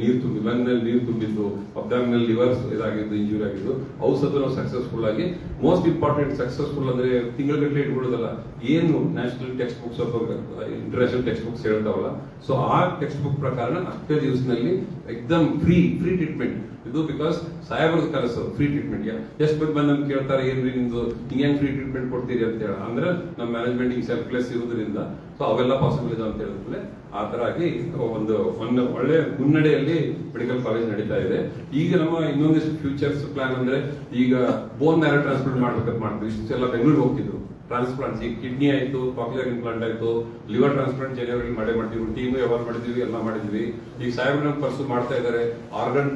ನೀರು ತುಂಬಿ ಲಂಗ್ ನಲ್ಲಿ ನೀರು ತುಂಬಿದ್ದು, ಅಬ್ಡಾಮಿನಲ್ ಲಿವರ್ಸ್ ಇದಾಗಿದ್ದು, ಇಂಜುರಿ ಆಗಿದ್ದು, ಅವು ಸಹ ನಾವು ಸಕ್ಸಸ್ಫುಲ್ ಆಗಿ, ಮೋಸ್ಟ್ ಇಂಪಾರ್ಟೆಂಟ್ ಸಕ್ಸಸ್ಫುಲ್ ಅಂದ್ರೆ ತಿಂಗಳಗಟ್ಟಲೆ ಇಟ್ಕೊಳ್ಳೋದಲ್ಲ, ಏನು ನ್ಯಾಷನಲ್ ಟೆಕ್ಸ್ಟ್ ಬುಕ್ಸ್ ಅಥವಾ ಇಂಟರ್ನ್ಯಾಷನಲ್ ಟೆಕ್ಸ್ಟ್ ಬುಕ್ಸ್ ಹೇಳ್ತಾವಲ್ಲ, ಸೊ ಆ ಟೆಕ್ಸ್ಟ್ ಬುಕ್ ಪ್ರಕಾರ ಅಷ್ಟೇ ದಿವಸದಲ್ಲಿ ಎಕ್ದಮ್ ಫ್ರೀ ಟ್ರೀಟ್ಮೆಂಟ್ ಇದು. ಬಿಕಾಸ್ ಸಾಹೇಬ್ರದ್ದು ಕನಸು ಫ್ರೀ ಟ್ರೀಟ್ಮೆಂಟ್. ಎಷ್ಟು ಬಂದು ನಮ್ಗೆ ಕೇಳ್ತಾರೆ, ಏನ್ರಿ ನಿಮ್ದು ಹಿಂಗೇನ್ ಫ್ರೀ ಟ್ರೀಟ್ಮೆಂಟ್ ಕೊಡ್ತೀರಿ ಅಂತ ಹೇಳ ಅಂದ್ರೆ ನಮ್ಮ ಮ್ಯಾನೇಜ್ಮೆಂಟ್ ಹಿಂಗ್ ಸೆಲ್ಫ್ಲೆಸ್ ಇರೋದ್ರಿಂದ ಸೊ ಅವೆಲ್ಲ ಪಾಸಿಬಲ್ ಇದೆ ಅಂತ ಹೇಳಿದ್ಮೇಲೆ ಆ ತರ ಆಗಿ ಒಂದು ಒಳ್ಳೆ ಮುನ್ನಡೆಯಲ್ಲಿ ಮೆಡಿಕಲ್ ಕಾಲೇಜ್ ನಡೀತಾ ಇದೆ. ಈಗ ನಮ್ಮ ಇನ್ನೊಂದಿಷ್ಟು ಫ್ಯೂಚರ್ಸ್ ಪ್ಲಾನ್ ಅಂದ್ರೆ ಈಗ ಬೋನ್ ಮ್ಯಾರೋ ಟ್ರಾನ್ಸ್ಪ್ಲಾಂಟ್ ಮಾಡ್ಬೇಕಂತ ಮಾಡ್ತೀವಿ. ಇಷ್ಟೆಲ್ಲ ಬೆಂಗಳೂರಿಗೆ ಹೋಗ್ತಿದ್ರು ಟ್ರಾನ್ಸ್ಪ್ಲಾಂಟ್ಸ್. ಈಗ ಕಿಡ್ನಿ ಆಯ್ತು, ಕಾಕ್ಲಿಯರ್ ಇಂಪ್ಲಾಂಟ್ ಆಯ್ತು, ಲಿವರ್ ಟ್ರಾನ್ಸ್ಪ್ಲಾಂಟ್ ಜನವರಿ ಮಾಡಿದ್ವಿ, ಟೀಮ್ ಯಾವಾಗ ಮಾಡಿದ್ವಿ, ಎಲ್ಲ ಮಾಡಿದ್ವಿ. ಈಗ ಸಾಹೇಬ್ರು ನಮ್ಗೆ ಪರ್ಸು ಮಾಡ್ತಾ ಇದ್ದಾರೆ ಆರ್ಗನ್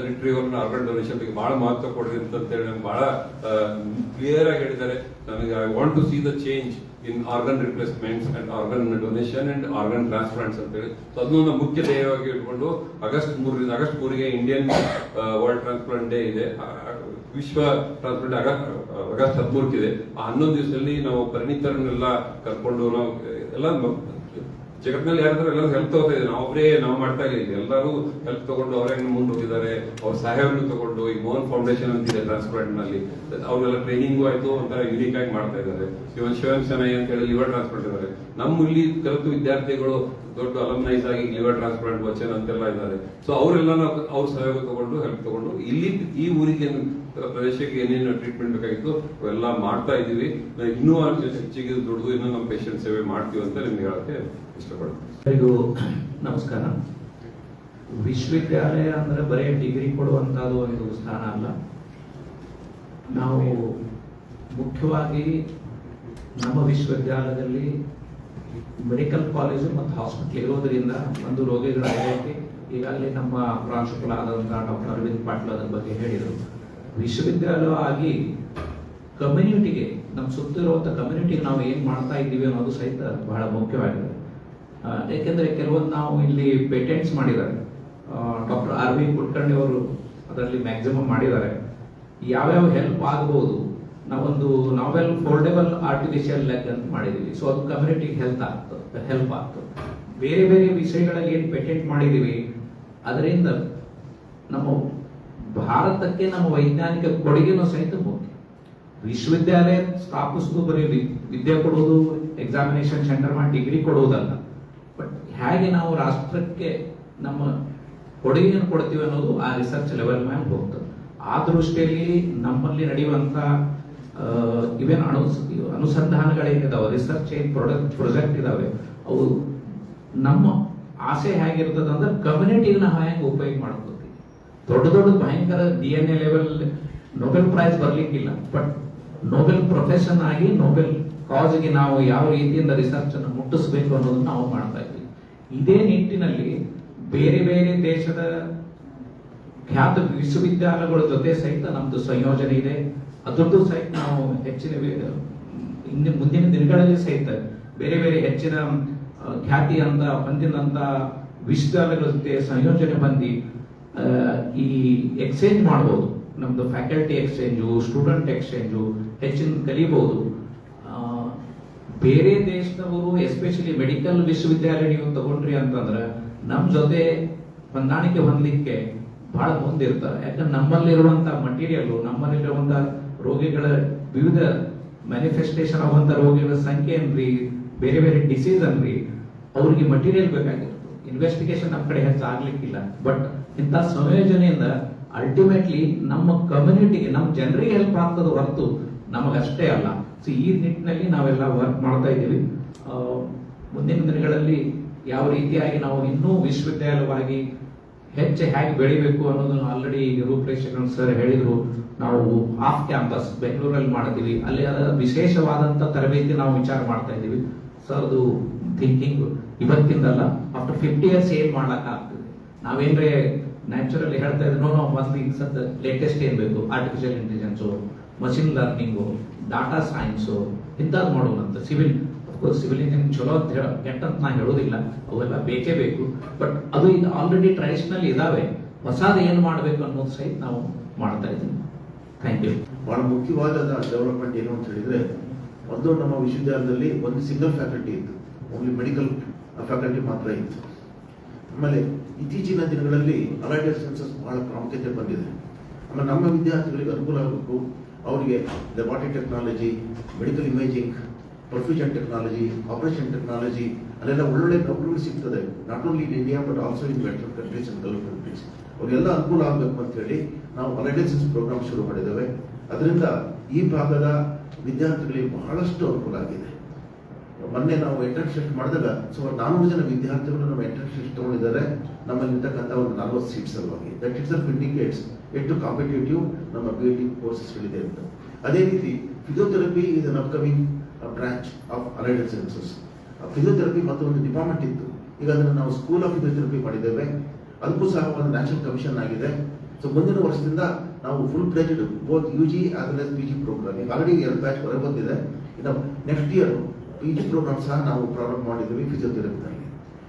ರಿಟ್ರೀವಲ್, ಆರ್ಗನ್ ಡೊನೇಷನ್ ಬಹಳ ಮಹತ್ವ ಕೊಡ್ರಿ ಅಂತ ಹೇಳಿ ನಮ್ಗೆ ಬಹಳ ಕ್ಲಿಯರ್ ಆಗಿ ಹೇಳಿದ್ದಾರೆ. ನನಗೆ I want to see the change in organ replacements and organ donation and organ transplants ಅಂತ ಹೇಳಿ. ಸೊ ಅದನ್ನ ಮುಖ್ಯ ಧ್ಯೇಯವಾಗಿ ಇಟ್ಕೊಂಡು ಆಗಸ್ಟ್ 3ಗೆ ಇಂಡಿಯನ್ ವರ್ಲ್ಡ್ ಟ್ರಾನ್ಸ್ಪ್ಲಾಂಟ್ ಡೇ ಇದೆ, ವಿಶ್ವ ಟ್ರಾನ್ಸ್ಪ್ಲಾಂಟ್ ಆಗಸ್ಟ್ 13 ಇದೆ. ಆ 11 ದಿವಸದಲ್ಲಿ ನಾವು ಪರಿಣಿತರನ್ನೆಲ್ಲ ಕರ್ಕೊಂಡು ನಾವು ಎಲ್ಲ ಜಗತ್ತಿನಲ್ಲಿ ಯಾರಾದ್ರೂ ಎಲ್ಲರೂ ಹೆಲ್ಪ್ ತಗೋತಾ ಇದ್ದಾರೆ. ನಾವು ಮಾಡ್ತಾ ಇಲ್ಲ, ಎಲ್ಲರೂ ಹೆಲ್ಪ್ ತಗೊಂಡು ಅವರೇ ಮುಂದೆ ಹೋಗಿದ್ದಾರೆ. ಅವ್ರ ಸಹಾಯವನ್ನು ತಗೊಂಡು ಈಗ ಮೋಹನ್ ಫೌಂಡೇಶನ್ ಅಂತಿದೆ ಟ್ರಾನ್ಸ್ಪ್ಲಾಂಟ್ ನಲ್ಲಿ, ಅವ್ರೆಲ್ಲ ಟ್ರೈನಿಂಗು ಆಯ್ತು, ಒಂಥರ ಯೂನಿಕ್ ಆಗಿ ಮಾಡ್ತಾ ಇದ್ದಾರೆ. ಶಿವನ್ ಶೆನೈ ಅಂತ ಹೇಳಿ ಲಿವರ್ ಟ್ರಾನ್ಸ್ಪ್ಲಾಂಟ್ ಇದ್ದಾರೆ. ನಮ್ಮ ಇಲ್ಲಿ ಕಲಿತು ವಿದ್ಯಾರ್ಥಿಗಳು ದೊಡ್ಡ ಅಲಮ್ನೈಸ್ ಆಗಿ ಲಿವರ್ ಟ್ರಾನ್ಸ್ಪ್ಲಾಂಟ್ ವಚನ ಅಂತೆಲ್ಲ ಇದ್ದಾರೆ. ಸೊ ಅವರೆಲ್ಲ ಅವ್ರ ಸಹಯೋಗ ತಗೊಂಡು ಹೆಲ್ಪ್ ತಗೊಂಡು ಇಲ್ಲಿ ಈ ಊರಿಗೆ ಪ್ರದೇಶಕ್ಕೆ ಏನೇನು ಟ್ರೀಟ್ಮೆಂಟ್ ಬೇಕಾಗಿತ್ತು ಅವೆಲ್ಲ ಮಾಡ್ತಾ ಇದೀವಿ. ಇನ್ನೂ ಹೆಚ್ಚಿಗೆ ದುಡ್ದು ಇನ್ನೂ ನಮ್ಮ ಪೇಷಂಟ್ ಸೇವೆ ಮಾಡ್ತೀವಿ ಅಂತ ನಿಮ್ಗೆ ಹೇಳಕ್ಕೆ ಇಷ್ಟಪಡ್ತೀನಿ. ಎಲ್ಲರಿಗೂ ನಮಸ್ಕಾರ. ವಿಶ್ವವಿದ್ಯಾಲಯ ಅಂದ್ರೆ ಬರೀ ಡಿಗ್ರಿ ಕೊಡುವಂತದ್ದು ಒಂದು ಸ್ಥಾನ ಅಲ್ಲ. ನಾವು ಮುಖ್ಯವಾಗಿ ನಮ್ಮ ವಿಶ್ವವಿದ್ಯಾಲಯದಲ್ಲಿ ಮೆಡಿಕಲ್ ಕಾಲೇಜು ಮತ್ತು ಹಾಸ್ಪಿಟಲ್ ಇರೋದ್ರಿಂದ ಒಂದು ರೋಗಿಗಳ ಆರೈಕೆ, ಈಗಾಗಲೇ ನಮ್ಮ ಪ್ರಾಂಶುಪಾಲರಾದಂತಹ ಡಾಕ್ಟರ್ ಅರವಿಂದ್ ಪಾಟೀಲ್ ಅದರ ಬಗ್ಗೆ ಹೇಳಿದರು. ವಿಶ್ವವಿದ್ಯಾಲಯ ಆಗಿ ಕಮ್ಯುನಿಟಿಗೆ, ನಮ್ಮ ಸುತ್ತಿರುವಂಥ ಕಮ್ಯುನಿಟಿಗೆ ನಾವು ಏನು ಮಾಡ್ತಾ ಇದ್ದೀವಿ ಅನ್ನೋದು ಸಹಿತ ಬಹಳ ಮುಖ್ಯವಾಗಿದೆ. ಏಕೆಂದರೆ ಕೆಲವೊಂದು ನಾವು ಇಲ್ಲಿ ಪೇಟೆಂಟ್ಸ್ ಮಾಡಿದ್ದಾರೆ, ಡಾಕ್ಟರ್ RV ಕುಲಕರ್ಣಿ ಅವರು ಅದರಲ್ಲಿ ಮ್ಯಾಕ್ಸಿಮಮ್ ಮಾಡಿದ್ದಾರೆ. ಯಾವ್ಯಾವ ಹೆಲ್ಪ್ ಆಗಬಹುದು, ನಾವೊಂದು ನಾವೆಲ್ ಫೋಲ್ಡೆಬಲ್ ಆರ್ಟಿಫಿಷಿಯಲ್ ಲೆಗ್ ಅಂತ ಮಾಡಿದೀವಿ. ಸೊ ಅದು ಕಮ್ಯುನಿಟಿಗೆ ಹೆಲ್ಪ್ ಆಗ್ತದೆ. ಬೇರೆ ಬೇರೆ ವಿಷಯಗಳಲ್ಲಿ ಏನು ಪೇಟೆಂಟ್ ಮಾಡಿದೀವಿ ಅದರಿಂದ ನಮ್ಮ ಭಾರತಕ್ಕೆ ನಮ್ಮ ವೈಜ್ಞಾನಿಕ ಕೊಡುಗೆನೂ ಸಹಿತ ಮುಖ್ಯ. ವಿಶ್ವವಿದ್ಯಾಲಯ ಸ್ಥಾಪಿಸುವುದು ಬರೀ ವಿದ್ಯೆ ಕೊಡುವುದು, ಎಕ್ಸಾಮಿನೇಷನ್ ಸೆಂಟರ್ ಮಾಡಿ ಡಿಗ್ರಿ ಕೊಡುವುದಲ್ಲ, ಬಟ್ ಹೇಗೆ ನಾವು ರಾಷ್ಟ್ರಕ್ಕೆ ನಮ್ಮ ಕೊಡುಗೆಯನ್ನು ಕೊಡ್ತೀವಿ ಅನ್ನೋದು ಆ ರಿಸರ್ಚ್ ಲೆವೆಲ್ ಮೇಲೆ ಹೋಗ್ತದೆ. ಆ ದೃಷ್ಟಿಯಲ್ಲಿ ನಮ್ಮಲ್ಲಿ ನಡೆಯುವಂತ ಇವೇನು ಅನುಸಂಧಾನಗಳೇನಿದಾವೆ, ರಿಸರ್ಚ್ ಏನ್ ಪ್ರಾಜೆಕ್ಟ್ ಇದಾವೆ, ಅವು ನಮ್ಮ ಆಸೆ ಹೇಗಿರ್ತದೆ ಅಂದ್ರೆ ಕಮ್ಯುನಿಟಿಗೆ ನಾವು ಹೆಂಗೆ ಉಪಯೋಗ ಮಾಡ್ಕೋತೀವಿ. ದೊಡ್ಡ ಭಯಂಕರ DNA ಲೆವೆಲ್ ನೊಬೆಲ್ ಪ್ರೈಸ್ ಬರ್ಲಿಕ್ಕಿಲ್ಲ, ಬಟ್ ನೊಬೆಲ್ ಪ್ರೊಫೆಷನ್ ಆಗಿ ನೊಬೆಲ್ ಕಾಸ್ಗೆ ನಾವು ಯಾವ ರೀತಿಯಿಂದ ರಿಸರ್ಚ್ ಅನ್ನು ಮುಟ್ಟಿಸಬೇಕು ಅನ್ನೋದನ್ನ ನಾವು ಮಾಡ್ತಾ ಇದ್ವಿ. ಇದೇ ನಿಟ್ಟಿನಲ್ಲಿ ಬೇರೆ ಬೇರೆ ದೇಶದ ಖ್ಯಾತ ವಿಶ್ವವಿದ್ಯಾಲಯಗಳ ಜೊತೆ ಸಹಿತ ನಮ್ದು ಸಂಯೋಜನೆ ಇದೆ. ಅದರದ್ದು ಸಹಿತ ನಾವು ಹೆಚ್ಚಿನ ಮುಂದಿನ ದಿನಗಳಲ್ಲಿ ಸಹಿತ ಬೇರೆ ಬೇರೆ ಹೆಚ್ಚಿನ ಖ್ಯಾತಿ ಅಂತ ಹೊಂದಿದಂತ ವಿಶ್ವವಿದ್ಯಾಲಯಗಳ ಜೊತೆ ಸಂಯೋಜನೆ ಬಂದು ಈ ಎಕ್ಸ್ಚೇಂಜ್ ಮಾಡಬಹುದು. ನಮ್ದು ಫ್ಯಾಕಲ್ಟಿ ಎಕ್ಸ್ಚೇಂಜು, ಸ್ಟೂಡೆಂಟ್ ಎಕ್ಸ್ಚೇಂಜು ಹೆಚ್ಚಿನ ಕಲಿಬಹುದು. ಬೇರೆ ದೇಶದವರು ಎಸ್ಪೆಷಲಿ ಮೆಡಿಕಲ್ ವಿಶ್ವವಿದ್ಯಾಲಯ ನೀವು ತಗೊಂಡ್ರಿ ಅಂತಂದ್ರೆ ನಮ್ ಜೊತೆ ಹೊಂದಾಣಿಕೆ ಹೊಂದಲಿಕ್ಕೆ ಬಹಳ ಮುಂದಿರ್ತಾರೆ. ಯಾಕಂದ್ರೆ ನಮ್ಮಲ್ಲಿರುವಂತ ಮಟೀರಿಯಲ್, ನಮ್ಮಲ್ಲಿರುವಂತ ರೋಗಿಗಳ ವಿವಿಧ ಮ್ಯಾನಿಫೆಸ್ಟೇಷನ್ ಆಗುವಂತ ರೋಗಿಗಳ ಸಂಖ್ಯೆ ಅನ್ರಿ, ಬೇರೆ ಬೇರೆ ಡಿಸೀಸ್ ಅನ್ರಿ, ಅವ್ರಿಗೆ ಮಟೀರಿಯಲ್ ಬೇಕಾಗಿರ್ತದೆ. ಇನ್ವೆಸ್ಟಿಗೇಷನ್ ನಮ್ಮ ಕಡೆ ಹೆಚ್ಚಾಗ್ಲಿಕ್ಕಿಲ್ಲ. ಬಟ್ ಇಂಥ ಸಂಯೋಜನೆಯಿಂದ ಅಲ್ಟಿಮೇಟ್ಲಿ ನಮ್ಮ ಕಮ್ಯುನಿಟಿಗೆ, ನಮ್ಮ ಜನರಿಗೆ ಹೆಲ್ಪ್ ಆಗ್ತದೆ ಹೊರತು ನಮಗಷ್ಟೇ ಅಲ್ಲ. ಸೊ ಈ ನಿಟ್ಟಿನಲ್ಲಿ ನಾವೆಲ್ಲ ವರ್ಕ್ ಮಾಡ್ತಾ ಇದ್ದೀವಿ. ಮುಂದಿನ ದಿನಗಳಲ್ಲಿ ಯಾವ ರೀತಿಯಾಗಿ ನಾವು ಇನ್ನೂ ವಿಶ್ವವಿದ್ಯಾಲಯವಾಗಿ ಹೇಗೆ ಬೆಳಿಬೇಕು ಅನ್ನೋದನ್ನು ಆಲ್ರೆಡಿ ರೂಪರೇಷೆಗಳನ್ನು ಸರ್ ಹೇಳಿದ್ರು. ನಾವು ಆಫ್ ಕ್ಯಾಂಪಸ್ ಬೆಂಗಳೂರಲ್ಲಿ ಮಾಡ್ತೀವಿ, ಅಲ್ಲಿ ವಿಶೇಷವಾದಂತ ತರಬೇತಿ ನಾವು ವಿಚಾರ ಮಾಡ್ತಾ ಇದ್ದೀವಿ. ಸೊ ಅದು ಥಿಂಕಿಂಗ್ ಇವತ್ತಿಂದಲ್ಲ, ಆಫ್ಟರ್ 50 years ಏನ್ ಮಾಡ್ಲಕ್ಕ ಆಗ್ತದೆ. ನಾವೇನ್ರೆ ನ್ಯಾಚುರಲಿ ಹೇಳ್ತಾ ಇದ್ವಿ, ನೋ ಮೊದಲು ಈಗ ಸದ್ದ ಲೇಟೆಸ್ಟ್ ಏನ್ ಬೇಕು, artificial intelligence, machine learning, data science ಇಂಥದ್ದು ಮಾಡೋಣಂತ. ಸಿವಿಲ್ ಅಫ್ಕೋರ್ಸ್ ಸಿವಿಲ್ ಇಂಜಿನಿಯರಿಂಗ್ ಚಲೋ ಅಂತ ಕೆಟ್ಟ ಅಂತ ನಾ ಹೇಳೋದಿಲ್ಲ, ಅವೆಲ್ಲ ಬೇಕೇ ಬೇಕು. ಬಟ್ ಅದು ಈಗ ಆಲ್ರೆಡಿ ಟ್ರೆಡಿಷನಲ್ ಇದಾವೆ, ಹೊಸದು ಏನು ಮಾಡಬೇಕು ಅನ್ನೋದು ಸಹಿತ ನಾವು ಮಾಡ್ತಾ ಇದ್ದೀವಿ. Thank you. ಬಹಳ ಮುಖ್ಯವಾದ ಡೆವಲಪ್ಮೆಂಟ್ ಏನು ಅಂತ ಹೇಳಿದ್ರೆ, ಒಂದು ನಮ್ಮ ವಿಶ್ವವಿದ್ಯಾಲಯದಲ್ಲಿ ಒಂದು ಸಿಂಗಲ್ ಫ್ಯಾಕಲ್ಟಿ ಇತ್ತು, ಓನ್ಲಿ ಮೆಡಿಕಲ್ ಫ್ಯಾಕಲ್ಟಿ ಮಾತ್ರ ಇತ್ತು. ಆಮೇಲೆ ಇತ್ತೀಚಿನ ದಿನಗಳಲ್ಲಿ ಅಲೈಡ್ ಸೈನ್ಸಸ್ ಬಹಳ ಪ್ರಾಮುಖ್ಯತೆ ಬಂದಿದೆ. ಆಮೇಲೆ ನಮ್ಮ ವಿದ್ಯಾರ್ಥಿಗಳಿಗೆ ಅನುಕೂಲ ಆಗಬೇಕು, ಅವರಿಗೆ laboratory technology, medical imaging, perfusion technology, operation technology, ಅಲ್ಲೆಲ್ಲ ಒಳ್ಳೊಳ್ಳೆ ನೌಕರಿಗಳು ಸಿಗ್ತದೆ, not only in India but also in western countries and Gulf countries. ಅವರಿಗೆಲ್ಲ ಅನುಕೂಲ ಆಗಬೇಕು ಅಂತ ಹೇಳಿ ನಾವು ಅಲೈಡ್ ಸೈನ್ಸ್ ಪ್ರೋಗ್ರಾಮ್ ಶುರು ಮಾಡಿದ್ದೇವೆ. ಅದರಿಂದ ಈ ಭಾಗದ ವಿದ್ಯಾರ್ಥಿಗಳಿಗೆ ಬಹಳಷ್ಟು ಅನುಕೂಲ ಆಗಿದೆ. ಮೊನ್ನೆ ನಾವು ಎಂಟ್ರೆನ್ಸ್ ಟೆಸ್ಟ್ ಮಾಡಿದಾಗ ಸುಮಾರು 400 ಜನ ವಿದ್ಯಾರ್ಥಿಗಳು ನಮ್ಮ ಎಂಟ್ರೆನ್ಸ್ ಟೆಸ್ಟ್ ತಗೊಂಡಿದ್ದಾರೆ. ನಮ್ಮಲ್ಲಿ ಇರ್ತಕ್ಕಂಥ ಒಂದು 40 ಸೀಟ್ಸ್ ಸಲುವಾಗಿ. ದಟ್ ಇಟ್ಸ್ ಇಂಡಿಕೇಟ್ಸ್ ಎಷ್ಟು ಕಾಂಪಿಟೇಟಿವ್ ನಮ್ಮ BEd ಕೋರ್ಸಸ್ಗಳಿದೆ ಅಂತ. ಅದೇ ರೀತಿ physiotherapy is an upcoming branch of allied sciences. Physiotherapy ಮತ್ತು ಒಂದು ಡಿಪಾರ್ಟ್ಮೆಂಟ್ ಇತ್ತು, ಈಗ ಅದನ್ನು ನಾವು ಸ್ಕೂಲ್ ಆಫ್ ಫಿಸಿಯೋಥೆರಪಿ ಮಾಡಿದ್ದೇವೆ. ಅದಕ್ಕೂ ಸಹ ಒಂದು ನ್ಯಾಷನಲ್ ಕಮಿಷನ್ ಆಗಿದೆ. ಸೊ ಮುಂದಿನ ವರ್ಷದಿಂದ ನಾವು full fledged both UG as well as PG programme, ಈಗ ಆಲ್ರೆಡಿ 2 ಬ್ಯಾಚ್ ಹೊರ ಬಂದಿದೆ. ಇನ್ನು ನೆಕ್ಸ್ಟ್ ಇಯರ್ PG ಪ್ರೋಗ್ರಾಮ್ ಸಹ ನಾವು ಪ್ರಾರಂಭ ಮಾಡಿದ್ದೀವಿ ಫಿಸಿಯೋಥೆರಪಿನಲ್ಲಿ.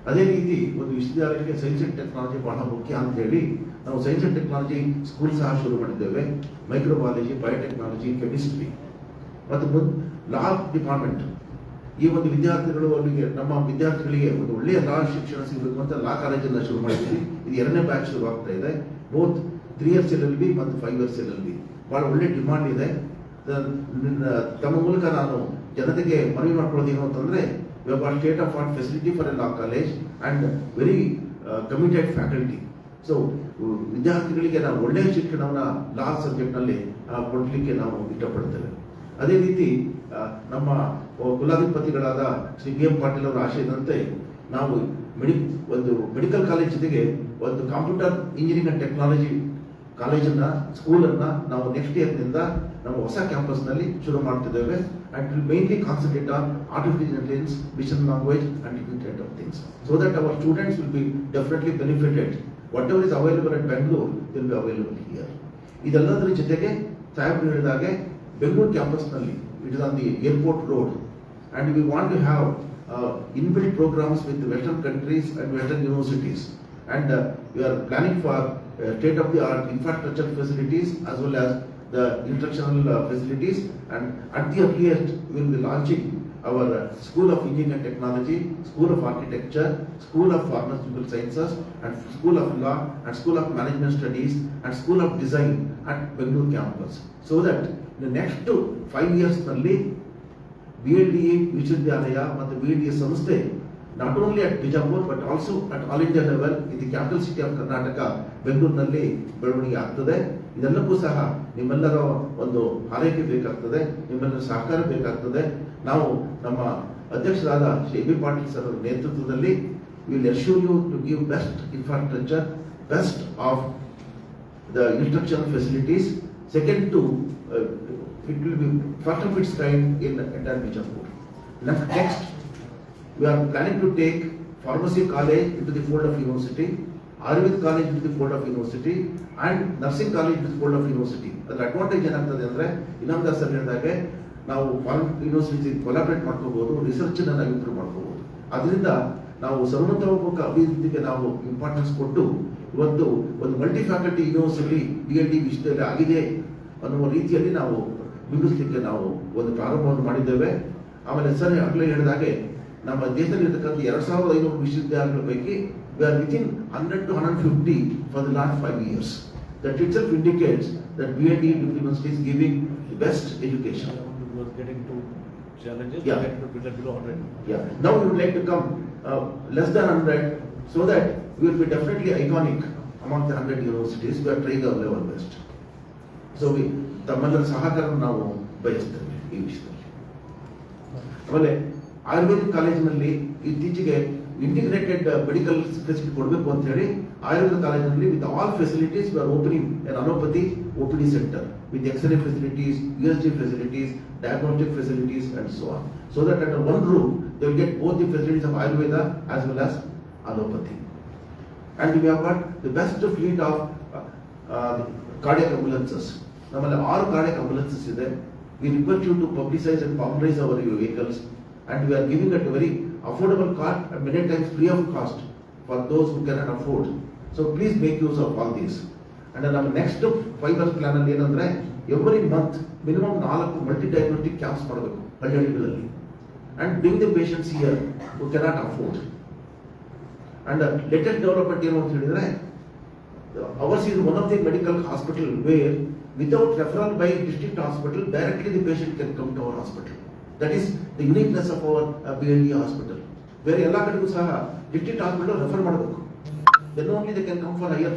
ಅದೇ ರೀತಿ ಒಂದು ವಿಶ್ವವಿದ್ಯಾಲಯಕ್ಕೆ ಸೈನ್ಸ್ ಅಂಡ್ ಟೆಕ್ನಾಲಜಿ ಬಹಳ ಮುಖ್ಯ ಅಂತ ಹೇಳಿ ನಾವು ಸೈನ್ಸ್ ಅಂಡ್ ಟೆಕ್ನಾಲಜಿ ಸ್ಕೂಲ್ ಸಹ ಶುರು ಮಾಡಿದ್ದೇವೆ. ಮೈಕ್ರೋಬಯಾಲಜಿ, ಬಯೋಟೆಕ್ನಾಲಜಿ, ಕೆಮಿಸ್ಟ್ರಿ ಮತ್ತು ಲಾ ಡಿಪಾರ್ಟ್ಮೆಂಟ್. ಈ ಒಂದು ವಿದ್ಯಾರ್ಥಿಗಳು ಅವರಿಗೆ ನಮ್ಮ ವಿದ್ಯಾರ್ಥಿಗಳಿಗೆ ಒಂದು ಒಳ್ಳೆಯ ಲಾ ಶಿಕ್ಷಣ ಸಿಗಬೇಕು ಅಂತ ಲಾ ಕಾಲೇಜನ್ನ ಶುರು ಮಾಡಿದ್ದೀವಿ. ಇದು 2ನೇ ಬ್ಯಾಚ್ ಶುರು ಆಗ್ತಾ ಇದೆ. ಬೋತ್ 3 years LLB ಮತ್ತು 5 years LLB ಬಹಳ ಒಳ್ಳೆ ಡಿಮಾಂಡ್ ಇದೆ. ತಮ್ಮ ಮೂಲಕ ನಾನು ಜನತೆಗೆ ಮನವಿ ಮಾಡ್ಕೊಳ್ಳೋದು ಏನು ಅಂತಂದ್ರೆ, we have got state of art facility for a law college and very committed faculty. So ವಿದ್ಯಾರ್ಥಿಗಳಿಗೆ ನಾವು ಒಳ್ಳೆಯ ಶಿಕ್ಷಣವನ್ನ ಲಾ ಸಬ್ಜೆಕ್ಟ್ ನಲ್ಲಿ ಕೊಡ್ಲಿಕ್ಕೆ ನಾವು ಇಷ್ಟಪಡ್ತೇವೆ. ಅದೇ ರೀತಿ ನಮ್ಮ ಕುಲಾಧಿಪತಿಗಳಾದ ಶ್ರೀ BM ಪಾಟೀಲ್ ಅವರ ಆಶಯದಂತೆ ನಾವು ಒಂದು ಮೆಡಿಕಲ್ ಕಾಲೇಜ್ ಜೊತೆಗೆ ಒಂದು ಕಂಪ್ಯೂಟರ್ ಇಂಜಿನಿಯರಿಂಗ್ ಅಂಡ್ ಟೆಕ್ನಾಲಜಿ ಕಾಲೇಜನ್ನ, ಸ್ಕೂಲನ್ನ ನಾವು ನೆಕ್ಸ್ಟ್ ಇಯರ್ನಿಂದ ನಾವು ಹೊಸ ಕ್ಯಾಂಪಸ್ ನಲ್ಲಿ ಶುರು ಮಾಡ್ತಿದ್ದೇವೆ. and will mainly concentrate on artificial intelligence, vision language and Internet of Things, so that our students will be definitely benefited. Whatever is available at Bangalore will be available here. ಇದೆಲ್ಲದರ ಜೊತೆಗೆ ಸಾಹೇಬರು ಹೇಳಿದಾಗೆ Bengaluru campus ನಲ್ಲಿ it is on the airport road and we want to have inbuilt programs with the Western countries and Western universities, and we are planning for state of the art infrastructure facilities as well as the instructional facilities, and at the earliest we will be launching our School of Engineering and Technology, School of Architecture, School of Pharmaceutical Sciences and School of Law and School of Management Studies and School of Design at Bangalore campus, so that in the next 5 years ನಲ್ಲಿ BLDA ವಿಶ್ವವಿದ್ಯಾಲಯ ಮತ್ತು BLDA ಸಂಸ್ಥೆ not only at Bijapur but also at all India level in the capital city of Karnataka ಬೆಂಗಳೂರಿನಲ್ಲಿ ಬೆಳವಣಿಗೆ ಆಗ್ತದೆ. ಇದೆಲ್ಲಕ್ಕೂ ಸಹ ನಿಮ್ಮೆಲ್ಲರ ಒಂದು ಹಾರೈಕೆ ಬೇಕಾಗ್ತದೆ, ನಿಮ್ಮೆಲ್ಲರ ಸಹಕಾರ ಬೇಕಾಗ್ತದೆ. ನಾವು ನಮ್ಮ ಅಧ್ಯಕ್ಷರಾದ ಶ್ರೀ AB ಪಾಟೀಲ್ ಸರ್ ಅವರ ನೇತೃತ್ವದಲ್ಲಿ we will assure you to give best infrastructure, best of the instructional facilities. Second to it will be first of its kind in entire Bijapur. Next, we are planning to take pharmacy college into the fold of university, Ayurveda college into the fold of university, and nursing college into the fold of university. ಅದರ advantage ಏನಾಗ್ತದೆ ಅಂದ್ರೆ, ಇನ್ನೊಂದು sir ಹೇಳಿದಾಗೆ ನಾವು foreign university collaborate ಮಾಡ್ಕೋಬಹುದು, research ನಾವು improve ಮಾಡ್ಕೋಬಹುದು. ಅದರಿಂದ ನಾವು ಸರ್ವತೋಮುಖ ಅಭಿವೃದ್ಧಿಗೆ ನಾವು ಇಂಪಾರ್ಟೆನ್ಸ್ ಕೊಟ್ಟು ಇವತ್ತು ಒಂದು ಮಲ್ಟಿ ಫ್ಯಾಕಲ್ಟಿ ಯೂನಿವರ್ಸಿಟಿ BLD ವಿಶ್ವವಿದ್ಯಾಲಯ ಆಗಿದೆ ಅನ್ನುವ ರೀತಿಯಲ್ಲಿ ನಾವು ಬಿಂಬಿಸಲಿಕ್ಕೆ ನಾವು ಒಂದು ಪ್ರಾರಂಭವನ್ನು ಮಾಡಿದ್ದೇವೆ. ಆಮೇಲೆ ಸರ್ ಆಗಲೇ ಹೇಳಿದಾಗೆ ನಮ್ಮ ದೇಶದಲ್ಲಿ ಇರತಕ್ಕಂಥ 2500 ವಿಶ್ವವಿದ್ಯಾಲಯಗಳ ಪೈಕಿ we are within 100 to 150 for the last 5 years. That itself indicates that BLD University is giving the best education. We are getting to challenges. Yeah. We are below 100. Yeah. Now we would like to come less than 100, so that we will be definitely iconic among the 100 universities. We are trying our level best. So we ತಮ್ಮೆಲ್ಲರ ಸಹಕಾರ ನಾವು ಬಯಸ್ತೇವೆ ಈ ವಿಷಯದಲ್ಲಿ. ಆಮೇಲೆ ಆಯುರ್ವೇದಿಕ್ ಕಾಲೇಜಿನಲ್ಲಿ ಇತ್ತೀಚೆಗೆ integrated medical facility ಕೊಡಬೇಕು ಅಂತ ಹೇಳಿ ಆಯುರ್ವೇದ ಕಾಲೇಜಿನಲ್ಲಿ with all facilities we are opening N allopathy OPD centre with X-ray facilities, USG facilities, diagnostic facilities, and so on. So that under one roof, they will get both the facilities of Ayurveda as well as allopathy. And we have got the best fleet of cardiac ambulances. Namale 6 cardiac ambulances ide. We request you to publicize and popularize our vehicles, and we are giving it a very affordable cost and many times free of cost for those who cannot afford. So please make use of all these. And ನಮ್ಮ next 5 years plan ಅಲ್ಲಿ ಏನಂದ್ರೆ every month minimum 4 multi diagnostic camps ಮಾಡಬೇಕು ಹಳ್ಳಿಗಳಲ್ಲಿ, and bring the patients here who cannot afford. And latest development ಏನು ಅಂತ ಹೇಳಿದ್ರೆ, ours is one of the medical hospital where without referral by district hospital directly the patient can come to our hospital. That is the uniqueness of our BLD hospital. ಬೇರೆ ಎಲ್ಲ ಕಡೆಗೂ ಸಹ district hospital refer ಮಾಡಬೇಕು. Then only they can come for higher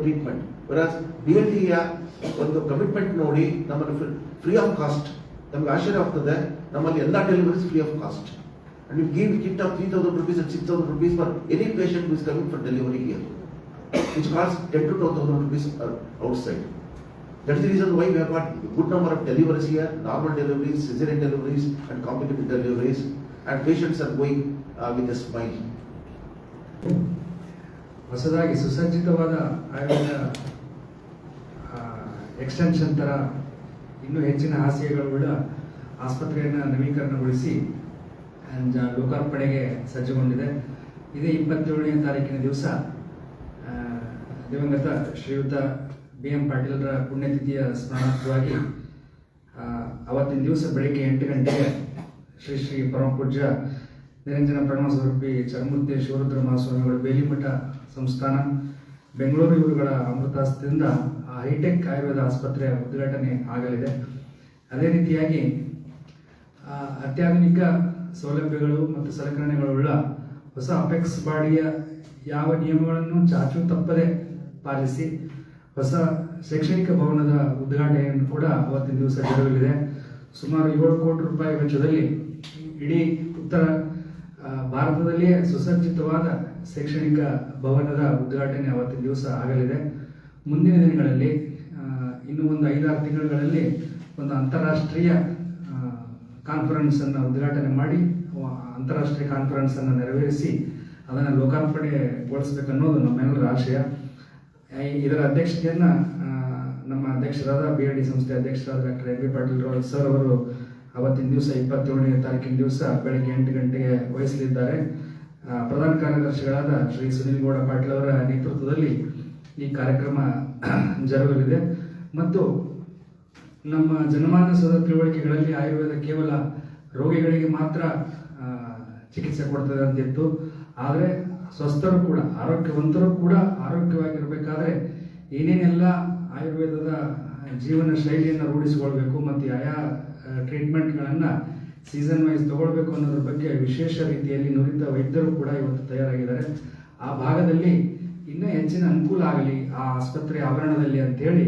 treatment. Whereas BLD ಒಂದು commitment ನೋಡಿ ನಮ್ಮನ್ನು free of cost, ನಮಗೆ ಆಶ್ಚರ್ಯ ಆಗ್ತದೆ, ನಮ್ಮಲ್ಲಿ ಎಲ್ಲ deliveries free of cost. And we give kit of 3,000 rupees and 6,000 rupees for any patient who is coming for delivery here, which costs 10 to 12,000 rupees outside. That is the reason why we have got good number of deliveries here, normal deliveries, cesarean deliveries, and complicated deliveries, and patients are going with a smile. ಹೊಸದಾಗಿ ಸುಸಜ್ಜಿತವಾದ Ayurveda extension ಥರ ಇನ್ನೂ ಹೆಚ್ಚಿನ ಹಾಸಿಗೆಗಳುಳ್ಳ ಆಸ್ಪತ್ರೆಯನ್ನು ನವೀಕರಣಗೊಳಿಸಿ ಲೋಕಾರ್ಪಣೆಗೆ ಸಜ್ಜುಗೊಂಡಿದೆ. ಇದೇ 27ನೇ ತಾರೀಕಿನ ದಿವಸ ದಿವಂಗತ ಶ್ರೀಯುತ BM ಪಾಟೀಲರ ಪುಣ್ಯತಿಥಿಯ ಸ್ಮರಣಾರ್ಥವಾಗಿ ಅವತ್ತಿನ ದಿವಸ ಬೆಳಗ್ಗೆ 8 ಗಂಟೆಗೆ ಶ್ರೀ ಶ್ರೀ ಪರಮ ಪೂಜ್ಯ ನಿರಂಜನ ಪ್ರಣವ ಸ್ವರೂಪಿ ಚರಮೂರ್ತಿ ಶಿವರುದ್ರ ಮಹಾಸ್ವಾಮಿಗಳು ಬೇಲಿಮಠ ಸಂಸ್ಥಾನ ಬೆಂಗಳೂರು ಇವರುಗಳ ಅಮೃತಾಸ್ತಿಯಿಂದ ಹೈಟೆಕ್ ಆಯುರ್ವೇದ ಆಸ್ಪತ್ರೆಯ ಉದ್ಘಾಟನೆ ಆಗಲಿದೆ. ಅದೇ ರೀತಿಯಾಗಿ ಅತ್ಯಾಧುನಿಕ ಸೌಲಭ್ಯಗಳು ಮತ್ತು ಸಲಕರಣೆಗಳುಳ್ಳ ಹೊಸ ಅಪೆಕ್ಸ್ ಬಾಡಿಯ ಯಾವ ನಿಯಮಗಳನ್ನು ಚಾಚು ತಪ್ಪದೆ ಪಾಲಿಸಿ ಹೊಸ ಶೈಕ್ಷಣಿಕ ಭವನದ ಉದ್ಘಾಟನೆಯನ್ನು ಕೂಡ ಅವತ್ತಿನ ದಿವಸ ಜರುಗಲಿದೆ. ಸುಮಾರು 7 ಕೋಟಿ ರೂಪಾಯಿ ವೆಚ್ಚದಲ್ಲಿ ಇಡೀ ಉತ್ತರ ಭಾರತದಲ್ಲಿಯೇ ಸುಸಜ್ಜಿತವಾದ ಶೈಕ್ಷಣಿಕ ಭವನದ ಉದ್ಘಾಟನೆ ಅವತ್ತಿನ ದಿವಸ ಆಗಲಿದೆ. ಮುಂದಿನ ದಿನಗಳಲ್ಲಿ ಇನ್ನು ಒಂದು 5-6 ತಿಂಗಳುಗಳಲ್ಲಿ ಒಂದು ಅಂತಾರಾಷ್ಟ್ರೀಯ ಕಾನ್ಫರೆನ್ಸ್ ಅನ್ನು ಉದ್ಘಾಟನೆ ಮಾಡಿ ಅಂತಾರಾಷ್ಟ್ರೀಯ ಕಾನ್ಫರೆನ್ಸ್ ಅನ್ನು ನೆರವೇರಿಸಿ ಅದನ್ನು ಲೋಕಾರ್ಪಣೆಗೊಳಿಸಬೇಕನ್ನೋದು ನಮ್ಮೆಲ್ಲರ ಆಶಯ. ಇದರ ಅಧ್ಯಕ್ಷತೆಯನ್ನು ನಮ್ಮ ಅಧ್ಯಕ್ಷರಾದ BLD ಸಂಸ್ಥೆ ಅಧ್ಯಕ್ಷರಾದ ಡಾಕ್ಟರ್ MB ಪಾಟೀಲ್ ಸರ್ ಅವರು ಅವತ್ತಿನ ದಿವಸ 27ನೇ ತಾರೀಕಿನ ದಿವಸ ಬೆಳಗ್ಗೆ 8 ಗಂಟೆಗೆ ವಹಿಸಲಿದ್ದಾರೆ. ಪ್ರಧಾನ ಕಾರ್ಯದರ್ಶಿಗಳಾದ ಶ್ರೀ ಸುನಿಲ್ ಗೌಡ ಪಾಟೀಲ್ ಅವರ ನೇತೃತ್ವದಲ್ಲಿ ಈ ಕಾರ್ಯಕ್ರಮ ಜರುಗಲಿದೆ. ಮತ್ತು ನಮ್ಮ ಜನಮಾನಸದ ತಿಳುವಳಿಕೆಗಳಲ್ಲಿ ಆಯುರ್ವೇದ ಕೇವಲ ರೋಗಿಗಳಿಗೆ ಮಾತ್ರ ಚಿಕಿತ್ಸೆ ಕೊಡ್ತದೆ ಅಂತಿತ್ತು. ಆದರೆ ಸ್ವಸ್ಥರು ಕೂಡ ಆರೋಗ್ಯವಂತರು ಕೂಡ ಆರೋಗ್ಯವಾಗಿರಬೇಕಾದ್ರೆ ಏನೇನೆಲ್ಲ ಆಯುರ್ವೇದದ ಜೀವನ ಶೈಲಿಯನ್ನು ರೂಢಿಸಿಕೊಳ್ಬೇಕು ಮತ್ತು ಆಯಾ ಟ್ರೀಟ್ಮೆಂಟ್ಗಳನ್ನು ಸೀಸನ್ ವೈಸ್ ತಗೊಳ್ಬೇಕು ಅನ್ನೋದ್ರ ಬಗ್ಗೆ ವಿಶೇಷ ರೀತಿಯಲ್ಲಿ ನುರಿತ ವೈದ್ಯರು ಕೂಡ ಇವತ್ತು ತಯಾರಾಗಿದ್ದಾರೆ. ಆ ಭಾಗದಲ್ಲಿ ಇನ್ನೂ ಹೆಚ್ಚಿನ ಅನುಕೂಲ ಆಗಲಿ ಆ ಆಸ್ಪತ್ರೆ ಆವರಣದಲ್ಲಿ ಅಂತೇಳಿ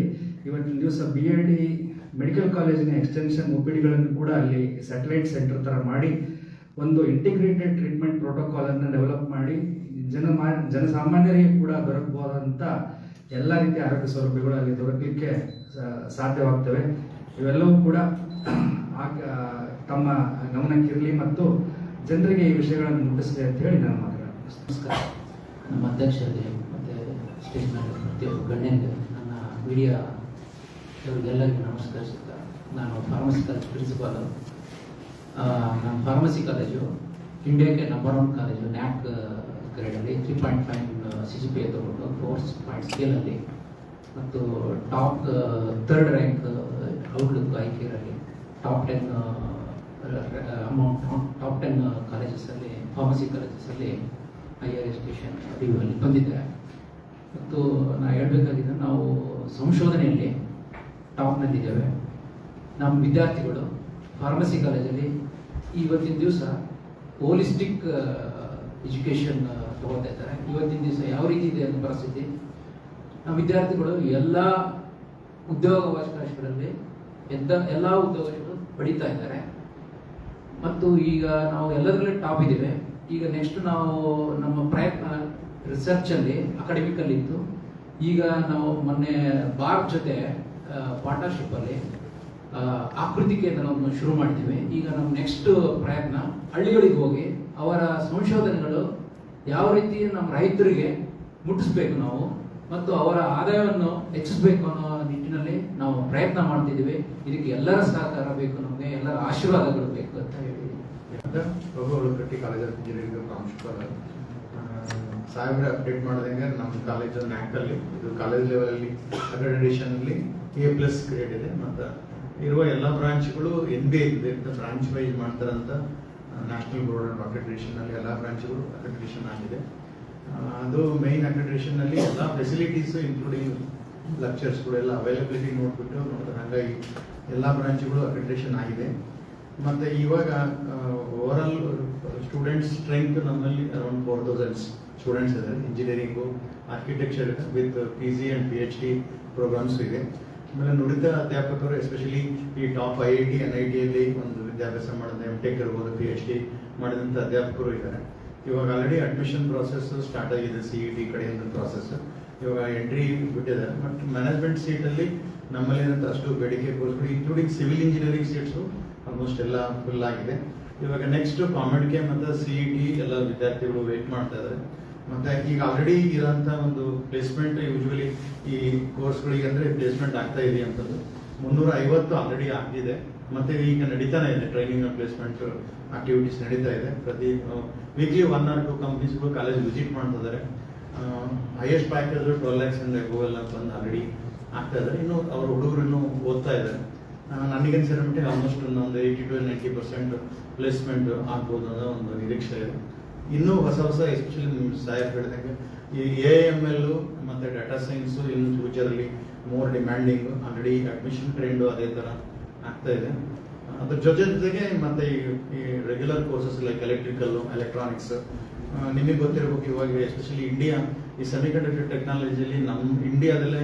ಇವತ್ತಿನ ದಿವಸ BLD ಮೆಡಿಕಲ್ ಕಾಲೇಜಿನ ಎಕ್ಸ್ಟೆನ್ಷನ್ OPDಗಳನ್ನು ಕೂಡ ಅಲ್ಲಿ ಸ್ಯಾಟಲೈಟ್ ಸೆಂಟರ್ ಥರ ಮಾಡಿ ಒಂದು ಇಂಟಿಗ್ರೇಟೆಡ್ ಟ್ರೀಟ್ಮೆಂಟ್ ಪ್ರೋಟೋಕಾಲ್ ಅನ್ನು ಡೆವಲಪ್ ಮಾಡಿ ಜನಸಾಮಾನ್ಯರಿಗೆ ಕೂಡ ದೊರಕಬಹುದಂತ ಎಲ್ಲ ರೀತಿಯ ಆರೋಗ್ಯ ಸೌಲಭ್ಯಗಳು ಅಲ್ಲಿ ದೊರಕಲಿಕ್ಕೆ ಸಾಧ್ಯವಾಗ್ತವೆ. ಇವೆಲ್ಲವೂ ಕೂಡ ತಮ್ಮ ಗಮನಕ್ಕಿರಲಿ ಮತ್ತು ಜನರಿಗೆ ಈ ವಿಷಯಗಳನ್ನು ಮುಟ್ಟಿಸಲಿ ಅಂತ ಹೇಳಿ ನಾನು ಮಾತಾಡ್ತೀನಿ. ನಮಸ್ಕಾರ. ನಮ್ಮ ಅಧ್ಯಕ್ಷರಿಗೆ ಮತ್ತು ಸ್ಟೇಜ್ ಮೇಲೆ ಪ್ರತಿಯೊಬ್ಬ ಗಣ್ಯನಿಗೆ ನನ್ನ ಮೀಡಿಯಾ ಇವರಿಗೆಲ್ಲರಿಗೂ ನಮಸ್ಕರಿಸುತ್ತಾ, ನಾನು ಫಾರ್ಮಸಿ ಕಾಲೇಜ್ ಪ್ರಿನ್ಸಿಪಾಲು. ನಾನು ಫಾರ್ಮಸಿ ಕಾಲೇಜು ಇಂಡಿಯಾಕ್ಕೆ ನಂಬರ್ 1 ಕಾಲೇಜು NAC ಗ್ರೇಡಲ್ಲಿ 3.5 CGPA ತಗೊಂಡು 4 ಸ್ಕೇಲಲ್ಲಿ ಮತ್ತು ಟಾಪ್ 3rd ರ್ಯಾಂಕ್ ಔಟ್ಲುಕ್ IQರಲ್ಲಿ ಟಾಪ್ 10 ಕಾಲೇಜಸಲ್ಲಿ ಫಾರ್ಮಸಿ ಕಾಲೇಜಸಲ್ಲಿ ಹೈಯರ್ ಎಜುಕೇಷನ್ ರಿವ್ಯೂವಲ್ಲಿ ಬಂದಿದ್ದಾರೆ. ಮತ್ತು ನಾನು ಹೇಳಬೇಕಾಗಿದ್ದರೆ ನಾವು ಸಂಶೋಧನೆಯಲ್ಲಿ ಟಾಪ್ನಲ್ಲಿದ್ದೇವೆ. ನಮ್ಮ ವಿದ್ಯಾರ್ಥಿಗಳು ಫಾರ್ಮಸಿ ಕಾಲೇಜಲ್ಲಿ ಇವತ್ತಿನ ದಿವಸ ಹೋಲಿಸ್ಟಿಕ್ ಎಜುಕೇಷನ್ ತಗೋತಾ ಇದ್ದಾರೆ. ಇವತ್ತಿನ ದಿವಸ ಯಾವ ರೀತಿ ಇದೆ ಅನ್ನೋ ಪರಿಸ್ಥಿತಿ, ನಮ್ಮ ವಿದ್ಯಾರ್ಥಿಗಳು ಎಲ್ಲ ಉದ್ಯೋಗಾವಕಾಶಗಳಲ್ಲಿ ಎಲ್ಲ ಉದ್ಯೋಗಗಳು ಪಡಿತಾ ಇದ್ದಾರೆ. ಮತ್ತು ಈಗ ನಾವು ಎಲ್ಲದರಲ್ಲೇ ಟಾಪ್ ಇದ್ದೇವೆ. ಈಗ ನೆಕ್ಸ್ಟ್ ನಾವು ನಮ್ಮ ಪ್ರಯತ್ನ ರಿಸರ್ಚಲ್ಲಿ ಅಕಾಡೆಮಿಕಲ್ಲಿ ಇತ್ತು. ಈಗ ನಾವು ಮೊನ್ನೆ ಭಾರತ್ ಜೊತೆ ಪಾರ್ಟ್ನರ್ಶಿಪ್ಪಲ್ಲಿ ಆಕೃತಿ ಕೇಂದ್ರವನ್ನು ಶುರು ಮಾಡಿದ್ದೀವಿ. ಈಗ ನಮ್ಮ ನೆಕ್ಸ್ಟ್ ಪ್ರಯತ್ನ ಹಳ್ಳಿಗಳಿಗೆ ಹೋಗಿ ಅವರ ಸಂಶೋಧನೆಗಳು ಯಾವ ರೀತಿ ನಮ್ಮ ರೈತರಿಗೆ ಮುಟ್ಟಿಸ್ಬೇಕು ನಾವು ಮತ್ತು ಅವರ ಆದಾಯವನ್ನು ಹೆಚ್ಚಿಸಬೇಕು ಅನ್ನೋ ನಿಟ್ಟಿನಲ್ಲಿ ನಾವು ಪ್ರಯತ್ನ ಮಾಡ್ತಿದ್ದೀವಿ. ಇದಕ್ಕೆ ಎಲ್ಲರ ಸಹಕಾರ ಬೇಕು, ನಮಗೆ ಎಲ್ಲರ ಆಶೀರ್ವಾದಗಳು ಬೇಕು ಅಂತ ಹೇಳಿ ಪ್ರಭು ಹುಲಕಟ್ಟಿ ಕಾಲೇಜ್ ಆಫ್ ಇಂಜಿನಿಯರಿಂಗ್ ಪ್ರಾಂಶುಪಾಲ ಸಾಹೇಬ್ರೆ ಅಪ್ಡೇಟ್ ಮಾಡಿದಂಗೆ ನಮ್ಮ ಕಾಲೇಜ್ ನ್ಯಾಕಲ್ಲಿ ಇದು ಕಾಲೇಜ್ ಲೆವೆಲಲ್ಲಿ ಅಕ್ರೆಡಿಟೇಷನಲ್ಲಿ A+ ಗ್ರೇಡ್ ಇದೆ. ಮತ್ತು ಇರುವ ಎಲ್ಲ ಬ್ರಾಂಚ್ಗಳು NBA ಇದೆ ಅಂತ ಬ್ರಾಂಚ್ ವೈಸ್ ಮಾಡ್ತಾರಂತ ನ್ಯಾಷನಲ್ ಬೋರ್ಡ್ ಆಫ್ ಅಕ್ರೆಡಿಟೇಷನ್ನಲ್ಲಿ ಎಲ್ಲ ಬ್ರಾಂಚ್ಗಳು ಅಕ್ರೆಡಿಟೇಷನ್ ಆಗಿದೆ. ಅದು ಮೈನ್ ಅಕ್ರೆಡಿಟೇಷನ್ನಲ್ಲಿ ಎಲ್ಲ ಫೆಸಿಲಿಟೀಸು ಇನ್ಕ್ಲೂಡಿಂಗ್ ಲೆಕ್ಚರ್ಸ್ಗಳು ಎಲ್ಲ ಅವೈಲಬಿಲಿಟಿ ನೋಡ್ಬಿಟ್ಟು ನೋಡ್ತಾರೆ. ಹಾಗಾಗಿ ಎಲ್ಲ ಬ್ರಾಂಚ್ಗಳು ಅಕ್ರೆಡಿಟೇಷನ್ ಆಗಿದೆ. ಮತ್ತು ಇವಾಗ ಓವರಾಲ್ ಸ್ಟೂಡೆಂಟ್ಸ್ ಸ್ಟ್ರೆಂತ್ ನಮ್ಮಲ್ಲಿ ಅರೌಂಡ್ 4000 ಸ್ಟೂಡೆಂಟ್ಸ್ ಇದ್ದಾರೆ. Engineering, architecture with PG and PhD programmes ಇದೆ. ಆಮೇಲೆ ನುರಿತ ಅಧ್ಯಾಪಕರು ಎಸ್ಪೆಷಲಿ ಈ ಟಾಪ್ IIT NITಯಲ್ಲಿ ಒಂದು ವಿದ್ಯಾಭ್ಯಾಸ ಮಾಡಿದ MTech ಇರ್ಬೋದು, PhD ಮಾಡಿದಂಥ ಅಧ್ಯಾಪಕರು ಇದ್ದಾರೆ. ಇವಾಗ ಆಲ್ರೆಡಿ ಅಡ್ಮಿಷನ್ ಪ್ರಾಸೆಸ್ ಸ್ಟಾರ್ಟ್ ಆಗಿದೆ. CET ಕಡೆಯಿಂದ ಪ್ರಾಸೆಸ್ ಇವಾಗ ಎಂಟ್ರಿ ಬಿಟ್ಟಿದ್ದಾರೆ. ಬಟ್ ಮ್ಯಾನೇಜ್ಮೆಂಟ್ ಸೀಟಲ್ಲಿ ನಮ್ಮಲ್ಲಿ ಏನಂತ ಅಷ್ಟು ಬೇಡಿಕೆ ಕೋರ್ಸ್ಗಳು including civil engineering seats almost ಎಲ್ಲ ಫುಲ್ ಆಗಿದೆ. ಇವಾಗ ನೆಕ್ಸ್ಟ್ ಕಾಮೆಡ್ಗೆ ಮತ್ತು CET ಎಲ್ಲ ವಿದ್ಯಾರ್ಥಿಗಳು ವೇಟ್ ಮಾಡ್ತಾ ಇದ್ದಾರೆ. ಮತ್ತು ಈಗ ಆಲ್ರೆಡಿ ಇರೋಂಥ ಒಂದು ಪ್ಲೇಸ್ಮೆಂಟ್ ಯೂಶ್ವಲಿ ಈ ಕೋರ್ಸ್ಗಳಿಗೆ ಅಂದರೆ ಪ್ಲೇಸ್ಮೆಂಟ್ ಆಗ್ತಾ ಇದೆ ಅಂತದ್ದು 350 ಆಲ್ರೆಡಿ ಆಗಿದೆ. ಮತ್ತು ಈಗ ನಡೀತಾನೆ ಇದೆ ಟ್ರೈನಿಂಗ್ ಪ್ಲೇಸ್ಮೆಂಟ್ ಆಕ್ಟಿವಿಟೀಸ್ ನಡೀತಾ ಇದೆ. ಪ್ರತಿ ವೀಕ್ಲಿ 1 or 2 ಕಂಪ್ನೀಸ್ಗಳು ಕಾಲೇಜ್ ವಿಸಿಟ್ ಮಾಡ್ತಿದ್ದಾರೆ. Highest package 12 lakhs and above ಎಲ್ಲ ಬಂದು ಆಲ್ರೆಡಿ ಆಗ್ತಾ ಇದ್ದಾರೆ. ಇನ್ನು ಅವ್ರ ಹುಡುಗರು ಇನ್ನೂ ಓದ್ತಾ ಇದ್ದಾರೆ. ನನಗನ್ಸಿರೋ ಮಟ್ಟಿಗೆ ಆಲ್ಮೋಸ್ಟ್ ಒಂದು 80 to 90% ಪ್ಲೇಸ್ಮೆಂಟ್ ಆಗ್ಬೋದು ಅನ್ನೋ ಒಂದು ನಿರೀಕ್ಷೆ ಇದೆ. ಇನ್ನೂ ಹೊಸ ಎಸ್ಪೆಷಲಿ ನಿಮ್ಮ ಸಾಹೇಬ್ ಹೇಳಿದಂಗೆ ಈ AIML ಮತ್ತು ಡಾಟಾ ಸೈನ್ಸು ಇನ್ನು ಫ್ಯೂಚರಲ್ಲಿ more demanding. Already admission trend ಅದೇ ಥರ ಆಗ್ತಾ ಇದೆ. ಅದ್ರ ಜೊತೆಗೆ ಮತ್ತು ಈ regular courses like electrical, electronics ನಿಮಗೆ ಗೊತ್ತಿರಬೇಕು. ಇವಾಗ ಎಸ್ಪೆಷಲಿ ಇಂಡಿಯಾ ಈ ಸೆಮಿಕಂಡಕ್ಟರ್ ಟೆಕ್ನಾಲಜಿಯಲ್ಲಿ ನಮ್ಮ ಇಂಡಿಯಾದಲ್ಲೇ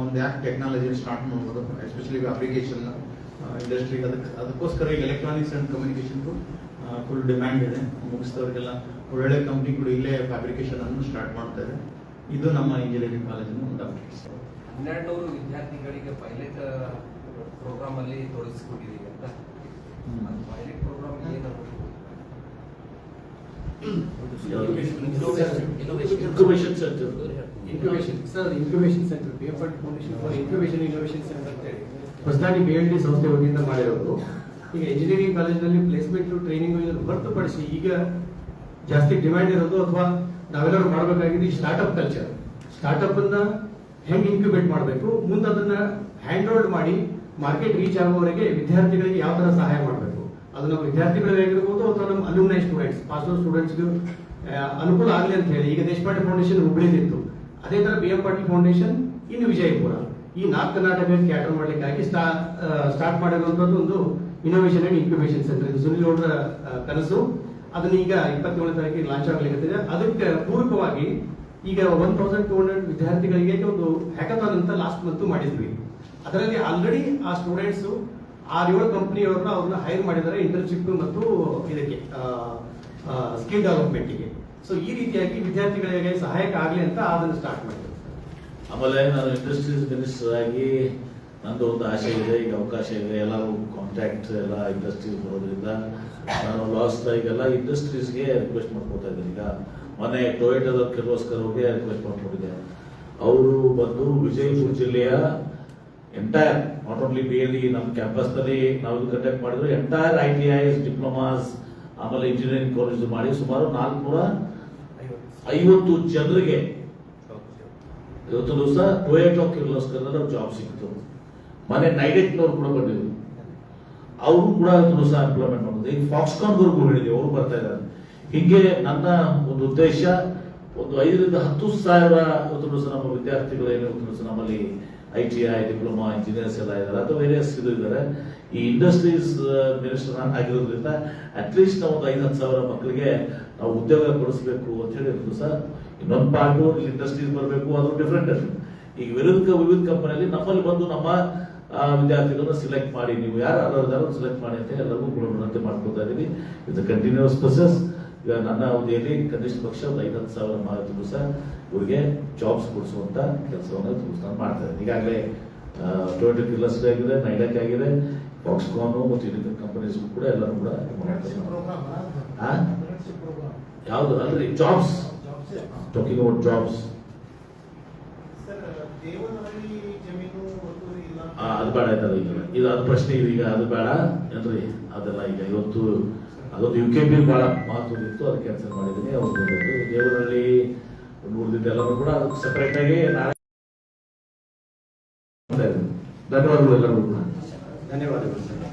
ಒಂದು ಯಾಕೆ ಟೆಕ್ನಾಲಜಿ ಸ್ಟಾರ್ಟ್ ಮಾಡ್ಬೋದು, ಎಸ್ಪೆಷಲಿ ಅಪ್ಲಿಕೇಶನ್ ಇಂಡಸ್ಟ್ರಿಗೆ. ಅದಕ್ಕೋಸ್ಕರ ಈಗ ಎಲೆಕ್ಟ್ರಾನಿಕ್ಸ್ ಆ್ಯಂಡ್ ಕಮ್ಯುನಿಕೇಷನ್ಗೂ ಫುಲ್ ಡಿಮ್ಯಾಂಡ್ ಇದೆ. ಮುಗಿಸಿದವ್ರಿಗೆಲ್ಲ ಒಳ್ಳೆ ಕಂಪ್ನಿಗಳು ಇಲ್ಲೇ ಫ್ಯಾಬ್ರಿಕೇಶನ್ ಅನ್ನು ಸ್ಟಾರ್ಟ್ ಮಾಡ್ತಾ ಇದೆ. ಇದು ನಮ್ಮ ಇಂಜಿನಿಯರಿಂಗ್ ಕಾಲೇಜಿನ ಒಂದು ಅಪ್ಡೇಟ್ಸ್. 1200 ವಿದ್ಯಾರ್ಥಿಗಳಿಗೆ ಪೈಲಟ್ ಪ್ರೋಗ್ರಾಮ್ ಅಲ್ಲಿ ತೊಡಗಿಸಿಕೊಂಡಿದ್ದೀವಿ ಅಂತ. ಪೈಲಟ್ ಪ್ರೋಗ್ರಾಮ್ ಏನು? Incubation centre. Incubation centre BFD foundation for incubation innovation centre ಅಂತೇಳಿ ಹೊಸದಾಗಿ BLD ಸಂಸ್ಥೆ ವತಿಯಿಂದ ಮಾಡಿರೋದು. ಈಗ ಇಂಜಿನಿಯರಿಂಗ್ ಕಾಲೇಜಿನಲ್ಲಿ ಪ್ಲೇಸ್ಮೆಂಟ್ ಟ್ರೈನಿಂಗ್ ಇದನ್ನು ಹೊರತುಪಡಿಸಿ ಈಗ ಜಾಸ್ತಿ ಡಿಮ್ಯಾಂಡ್ ಇರೋದು ಅಥವಾ ನಾವೆಲ್ಲರೂ ಮಾಡಬೇಕಾಗಿದೆ ಈ ಸ್ಟಾರ್ಟ್ಅಪ್ ಕಲ್ಚರ್. ಸ್ಟಾರ್ಟ್ಅಪ್ ಅನ್ನ ಹೆಂಗೆ ಇನ್ಕ್ಯುಬೇಟ್ ಮಾಡಬೇಕು, ಮುಂದೆ ಅದನ್ನ ಹ್ಯಾಂಡ್ ಹೋಲ್ಡ್ ಮಾಡಿ ಮಾರ್ಕೆಟ್ ರೀಚ್ ಆಗುವವರೆಗೆ ವಿದ್ಯಾರ್ಥಿಗಳಿಗೆ ಯಾವ ತರ ಸಹಾಯ ಮಾಡಬೇಕು, ಅದು ನಮ್ಮ ವಿದ್ಯಾರ್ಥಿಗಳಿಗಾಗಿರ್ಬೋದು ಅಥವಾ ನಮ್ಮ ಅಲ್ಯೂಮ್ನೈ ಸ್ಟೂಡೆಂಟ್ಸ್, ಪಾಸ್ ಔಟ್ ಸ್ಟೂಡೆಂಟ್ಸ್ಗೂ ಅನುಕೂಲ ಆಗಲಿ ಅಂತ ಹೇಳಿ ಈಗ ದೇಶಪಾಂಡೆ ಫೌಂಡೇಶನ್ ಹುಬ್ಳಿಲಿತ್ತು. ಅದೇ ತರ BM ಪಾಟೀಲ್ ಫೌಂಡೇಶನ್ ಇನ್ನು ವಿಜಯಪುರ ಈ 4 ಕರ್ನಾಟಕಕ್ಕೆ ಕ್ಯಾಟರ್ ಮಾಡಲಿಕ್ಕಾಗಿ ಸ್ಟಾರ್ಟ್ ಮಾಡಿರುವಂತದ್ದು ಒಂದು ಇನ್ನೋವೇಷನ್ ಅಂಡ್ ಇನ್ಕ್ಯುಬೇಷನ್ ಸೆಂಟರ್. ಇದು ಸುನಿಲ್ ಗೌಡ್ರ ಕನಸು. ಅದನ್ನ ಈಗ 27ನೇ ತಾರೀಕಿಗೆ ಲಾಂಚ್ ಆಗಲಿಕ್ಕೆ. ಅದಕ್ಕೆ ಪೂರಕವಾಗಿ ಈಗ 1200 ವಿದ್ಯಾರ್ಥಿಗಳಿಗೆ ಒಂದು ಹ್ಯಾಕಥಾನ್ ಅಂತ ಲಾಸ್ಟ್ ಮಂತ್ ಮಾಡಿದ್ವಿ. ಅದರಲ್ಲಿ ಆಲ್ರೆಡಿ ಆ ಸ್ಟೂಡೆಂಟ್ಸ್ 6-7 ಕಂಪನಿಯವ್ರನ್ನ ಅವ್ರನ್ನ ಹೈರ್ ಮಾಡಿದ್ದಾರೆ ಇಂಟರ್ನ್ಶಿಪ್ ಮತ್ತು ಇದಕ್ಕೆ ಸ್ಕಿಲ್ ಡೆವಲಪ್ಮೆಂಟ್ಗೆ. ಸೊ ಈ ರೀತಿಯಾಗಿ ವಿದ್ಯಾರ್ಥಿಗಳಿಗೆ ಸಹಾಯಕ ಆಗಲಿ ಅಂತ ಅದನ್ನು ಸ್ಟಾರ್ಟ್ ಮಾಡಿದ್ರು. ಆಮೇಲೆ ನಾನು ಇಂಡಸ್ಟ್ರೀಸ್ ಮಿನಿಸ್ಟರ್ ಆಗಿ ನಂದು ಒಂದು ಆಸೆ ಇದೆ, ಈಗ ಅವಕಾಶ ಇದೆ. ಎಲ್ಲರೂ ಕಾಂಟ್ಯಾಕ್ಟ್ ಎಲ್ಲ ಇಂಡಸ್ಟ್ರೀಸ್ ಬರೋದ್ರಿಂದ ನಾನು ಲಾಸ್ಟ್ ಈಗೆಲ್ಲ ಇಂಡಸ್ಟ್ರೀಸ್ಗೆ ರಿಕ್ವೆಸ್ಟ್ ಮಾಡ್ಕೊತಾ ಇದ್ದೀನಿ. ಈಗ ಮೊನ್ನೆ ಟೊಯೋಟೋದ ಕೆಲವೋಸ್ಕರವ್ರಿಗೆ ರಿಕ್ವೆಸ್ಟ್ ಮಾಡ್ಕೊಂಡಿದ್ದೆ. ಅವರು ಬಂದು ವಿಜಯಪುರ ಜಿಲ್ಲೆಯ ಎಂಟೈರ್ ನಾಟ್ ಓನ್ಲಿ BLD ನಮ್ಮ ಕ್ಯಾಂಪಸ್ನಲ್ಲಿ ನಾವು ಕಂಡಕ್ಟ್ ಮಾಡಿದ್ರು ಎಂಟೈರ್ ITIs, ಡಿಪ್ಲೊಮಾಸ್, ಆಮೇಲೆ ಇಂಜಿನಿಯರಿಂಗ್ ಕಾಲೇಜ್ ಮಾಡಿ ಸುಮಾರು 450 ಜನರಿಗೆ ಇವತ್ತು ದಿವಸ ಟೊಯೋಟೋ ಕಿರ್ಲೋಸ್ಕರ ಜಾಬ್ ಸಿಕ್ತು. ಮನೆ ನೈಡೆಕ್ನವ್ರು ಕೂಡ ಬಂದಿದ್ರು, ಅವರು ಕೂಡ ದಿವಸ ಎಂಪ್ಲಾಯ್ಮೆಂಟ್ ಮಾಡೋದು. ಈಗ ಫಾಕ್ಸ್ಕಾನ್ವರೆಗೂ ಹೇಳಿದ್ವಿ, ಅವರು ಬರ್ತಾ ಇದ್ದಾರೆ. ಹೀಗೆ ನನ್ನ ಒಂದು ಉದ್ದೇಶ ಒಂದು 5,000 to 10,000 ಇವತ್ತು ದಿವಸ ನಮ್ಮ ವಿದ್ಯಾರ್ಥಿಗಳು ಏನು ಇವತ್ತು ದಿವಸ ನಮ್ಮಲ್ಲಿ ITI, ಡಿಪ್ಲೊಮಾ, ಇಂಜಿನಿಯರ್ಸ್ ಎಲ್ಲ ಇದ್ದಾರೆ ಅಥವಾ ವೇರಿಯಸ್ ಇದು ಇದ್ದಾರೆ. ಈ ಇಂಡಸ್ಟ್ರೀಸ್ ಮಿನಿಸ್ಟರ್ ಆಗಿರೋದ್ರಿಂದ ಅಟ್ಲೀಸ್ಟ್ ನಾವು ಒಂದು 5,000-10,000 ಮಕ್ಕಳಿಗೆ ನಾವು ಉದ್ಯೋಗ ಕೊಡಿಸ್ಬೇಕು ಅಂತ ಹೇಳಿ ಸರ್. ಇನ್ನೊಂದು ಪಾರ್ಟು ಇಂಡಸ್ಟ್ರೀಸ್ ಬರಬೇಕು, ಅದು ಡಿಫ್ರೆಂಟ್. ಈಗ ವಿವಿಧ ಕಂಪನಿಯಲ್ಲಿ ನಮ್ಮಲ್ಲಿ ಬಂದು ನಮ್ಮ ವಿದ್ಯಾರ್ಥಿಗಳನ್ನ ಸಿಲೆಕ್ಟ್ ಮಾಡಿ, ನೀವು ಯಾರು ಸಿಲೆಕ್ಟ್ ಮಾಡಿ ಅಂತ ಎಲ್ಲರಿಗೂ ಕೂಡ ವಿನಂತಿ ಮಾಡ್ಕೊತಾ ಇದ್ದೀವಿ. ಇದು ಕಂಟಿನ್ಯೂಸ್ ಪ್ರೊಸೆಸ್. ಈಗ ನನ್ನ ಅವಧಿಯಲ್ಲಿ ಕನಿಷ್ಠ ಪಕ್ಷ ಒಂದು 5,000 ದಿವಸ ಇವರಿಗೆ ಜಾಬ್ಸ್ ಕೊಡಿಸುವಂತ ಕೆಲಸವನ್ನು ಮಾಡ್ತಾ ಇದ್ದೀನಿ. ಈಗಾಗಲೇ ಟೊಯೋಟಾ ಕಿರ್ಲಸ್ಕರ್ ಆಗಿದೆ, ನೈಡಾಕ್ ಆಗಿದೆ, ಫಾಕ್ಸ್ಕಾನ್ ಮತ್ತು ಯುನಿಕನ್ ಕಂಪನೀಸ್ ಕೂಡ ಎಲ್ಲರೂ ಕೂಡ ಯಾವುದು ಅಲ್ರಿ ಜಾಬ್ಸ್, ಟಾಕಿಂಗ್ ಅಬೌಟ್ ಜಾಬ್ಸ್. ಅದು ಬೇಡ ಆಯ್ತಲ್ಲ ಈಗ, ಇದು ಅದು ಪ್ರಶ್ನೆ ಇದೆ ಈಗ, ಅದು ಬೇಡ ಏನ್ರಿ ಅದೆಲ್ಲ. ಈಗ ಇವತ್ತು ಅದೊಂದು UKP ಬಹಳ ಮಹತ್ವದಿತ್ತು, ಅದು ಕ್ಯಾನ್ಸಲ್ ಮಾಡಿದ್ದೀನಿ. ಅವ್ರು ದೇವರಹಳ್ಳಿ ಉಳಿದಿದ್ದೆಲ್ಲರೂ ಕೂಡ ಅದಕ್ಕೆ ಸೆಪರೇಟ್ ಆಗಿ ನಾಳೆ. ಧನ್ಯವಾದಗಳು ಎಲ್ಲರಿಗೂ ಕೂಡ. ಧನ್ಯವಾದಗಳು ಸರ್.